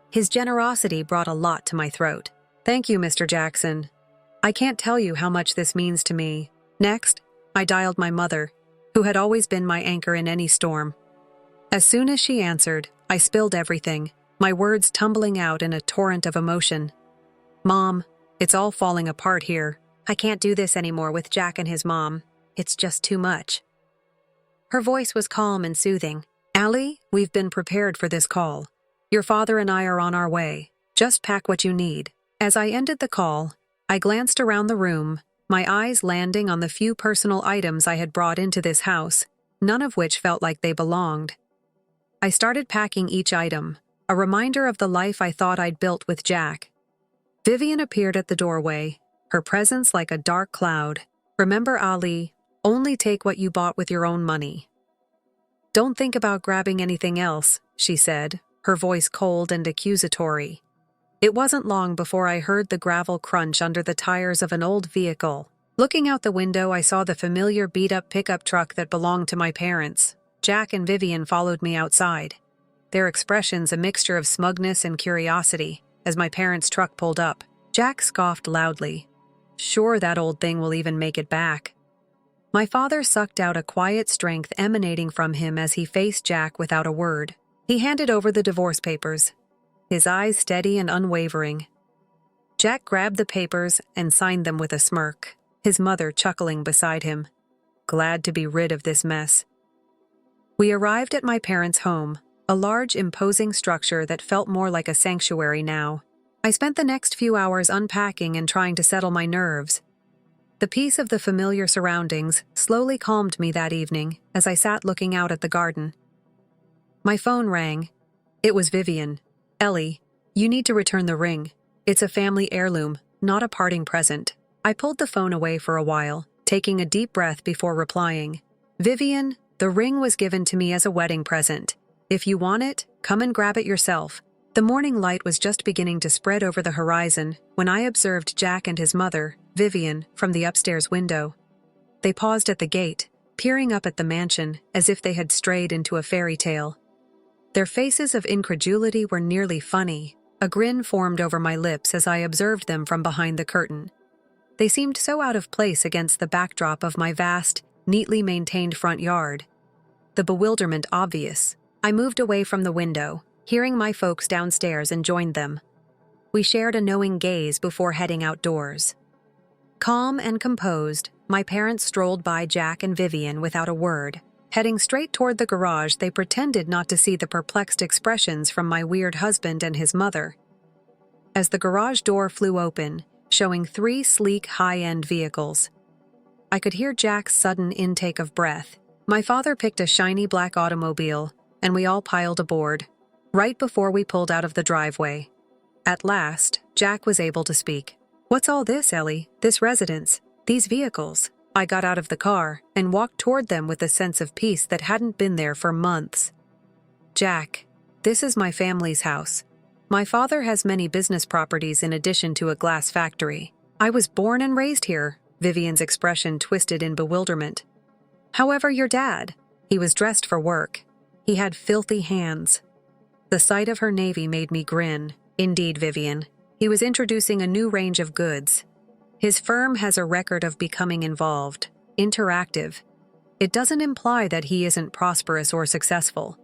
His generosity brought a lot to my throat. "Thank you, Mr. Jackson. I can't tell you how much this means to me." Next, I dialed my mother, who had always been my anchor in any storm. As soon as she answered, I spilled everything, my words tumbling out in a torrent of emotion. "Mom, it's all falling apart here. I can't do this anymore with Jack and his mom. It's just too much." Her voice was calm and soothing. "Ali, we've been prepared for this call. Your father and I are on our way. Just pack what you need." As I ended the call, I glanced around the room, my eyes landing on the few personal items I had brought into this house, none of which felt like they belonged. I started packing each item, a reminder of the life I thought I'd built with Jack. Vivian appeared at the doorway, her presence like a dark cloud. "Remember, Ali, only take what you bought with your own money. Don't think about grabbing anything else," she said, her voice cold and accusatory. It wasn't long before I heard the gravel crunch under the tires of an old vehicle. Looking out the window, I saw the familiar beat-up pickup truck that belonged to my parents. Jack and Vivian followed me outside, their expressions a mixture of smugness and curiosity, as my parents' truck pulled up. Jack scoffed loudly. "Sure that old thing will even make it back." My father sucked out a quiet strength emanating from him as he faced Jack without a word. He handed over the divorce papers, his eyes steady and unwavering. Jack grabbed the papers and signed them with a smirk, his mother chuckling beside him, glad to be rid of this mess. We arrived at my parents' home, a large, imposing structure that felt more like a sanctuary now. I spent the next few hours unpacking and trying to settle my nerves. The peace of the familiar surroundings slowly calmed me that evening as I sat looking out at the garden. My phone rang. It was Vivian. "Ellie, you need to return the ring. It's a family heirloom, not a parting present." I pulled the phone away for a while, taking a deep breath before replying. "Vivian, the ring was given to me as a wedding present. If you want it, come and grab it yourself." The morning light was just beginning to spread over the horizon when I observed Jack and his mother, Vivian, from the upstairs window. They paused at the gate, peering up at the mansion as if they had strayed into a fairy tale. Their faces of incredulity were nearly funny. A grin formed over my lips as I observed them from behind the curtain. They seemed so out of place against the backdrop of my vast, neatly maintained front yard. The bewilderment obvious. I moved away from the window, hearing my folks downstairs, and joined them. We shared a knowing gaze before heading outdoors. Calm and composed, my parents strolled by Jack and Vivian without a word. Heading straight toward the garage, they pretended not to see the perplexed expressions from my weird husband and his mother. As the garage door flew open, showing 3 sleek, high-end vehicles, I could hear Jack's sudden intake of breath. My father picked a shiny black automobile, and we all piled aboard, right before we pulled out of the driveway. At last, Jack was able to speak. "What's all this, Ellie? This residence? These vehicles?" I got out of the car and walked toward them with a sense of peace that hadn't been there for months. "Jack, this is my family's house. My father has many business properties in addition to a glass factory. I was born and raised here." Vivian's expression twisted in bewilderment. "However, your dad, he was dressed for work. He had filthy hands." The sight of her navy made me grin. "Indeed, Vivian. He was introducing a new range of goods. His firm has a record of becoming involved, interactive. It doesn't imply that he isn't prosperous or successful."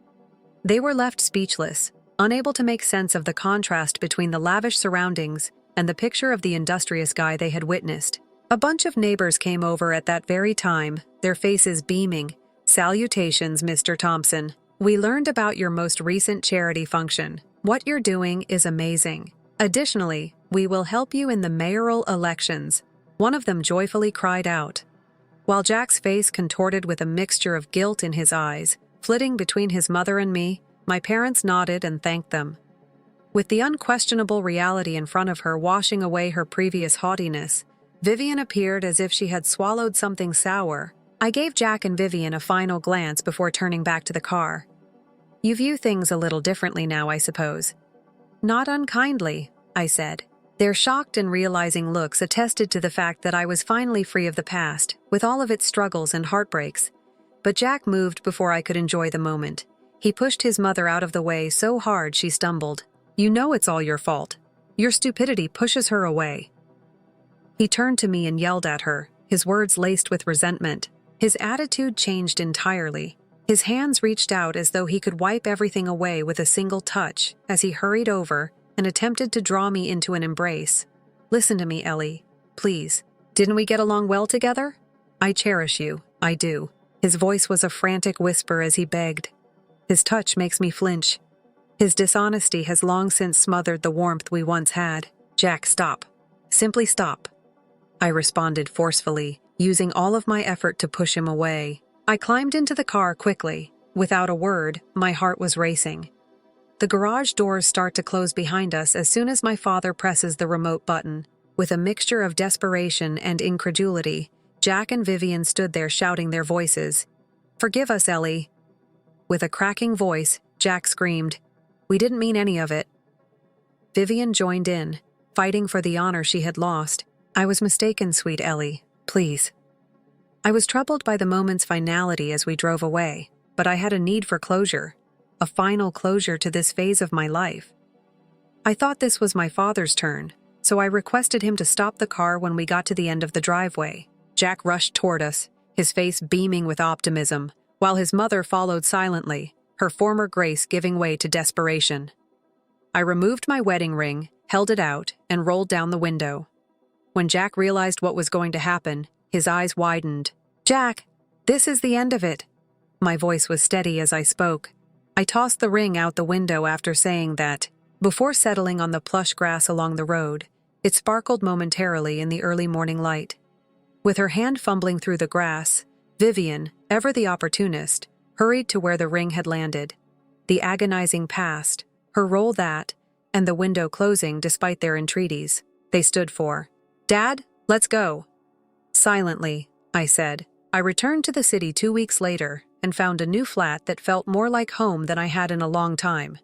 They were left speechless, unable to make sense of the contrast between the lavish surroundings and the picture of the industrious guy they had witnessed. A bunch of neighbors came over at that very time, their faces beaming. "Salutations, Mr. Thompson. We learned about your most recent charity function. What you're doing is amazing. Additionally, we will help you in the mayoral elections." One of them joyfully cried out, while Jack's face contorted with a mixture of guilt in his eyes. Flitting between his mother and me, my parents nodded and thanked them. With the unquestionable reality in front of her washing away her previous haughtiness, Vivian appeared as if she had swallowed something sour. I gave Jack and Vivian a final glance before turning back to the car. "You view things a little differently now, I suppose." "Not unkindly," I said. Their shocked and realizing looks attested to the fact that I was finally free of the past, with all of its struggles and heartbreaks. But Jack moved before I could enjoy the moment. He pushed his mother out of the way so hard she stumbled. "You know it's all your fault. Your stupidity pushes her away." He turned to me and yelled at her, his words laced with resentment. His attitude changed entirely. His hands reached out as though he could wipe everything away with a single touch as he hurried over and attempted to draw me into an embrace. "Listen to me, Ellie. Please. Didn't we get along well together? I cherish you. I do." His voice was a frantic whisper as he begged. His touch makes me flinch. His dishonesty has long since smothered the warmth we once had. "Jack, stop. Simply stop," I responded forcefully, using all of my effort to push him away. I climbed into the car quickly. Without a word, my heart was racing. The garage doors start to close behind us as soon as my father presses the remote button. With a mixture of desperation and incredulity, Jack and Vivian stood there shouting their voices. "Forgive us, Ellie." With a cracking voice, Jack screamed, "We didn't mean any of it." Vivian joined in, fighting for the honor she had lost. "I was mistaken, sweet Ellie. Please." I was troubled by the moment's finality as we drove away, but I had a need for closure, a final closure to this phase of my life. I thought this was my father's turn, so I requested him to stop the car when we got to the end of the driveway. Jack rushed toward us, his face beaming with optimism, while his mother followed silently, her former grace giving way to desperation. I removed my wedding ring, held it out, and rolled down the window. When Jack realized what was going to happen, his eyes widened. "Jack, this is the end of it." My voice was steady as I spoke. I tossed the ring out the window after saying that. Before settling on the plush grass along the road, it sparkled momentarily in the early morning light. With her hand fumbling through the grass, Vivian, ever the opportunist, hurried to where the ring had landed. The agonizing past, her role that, and the window closing despite their entreaties, they stood for. "Dad, let's go." Silently, I said. I returned to the city 2 weeks later and found a new flat that felt more like home than I had in a long time.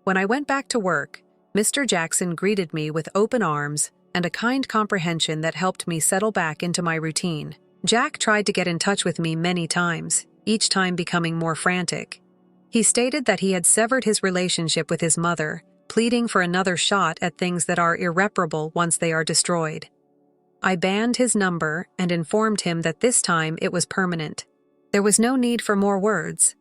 When I went back to work, Mr. Jackson greeted me with open arms and a kind comprehension that helped me settle back into my routine. Jack tried to get in touch with me many times, each time becoming more frantic. He stated that he had severed his relationship with his mother, pleading for another shot at things that are irreparable once they are destroyed. I banned his number and informed him that this time it was permanent. There was no need for more words.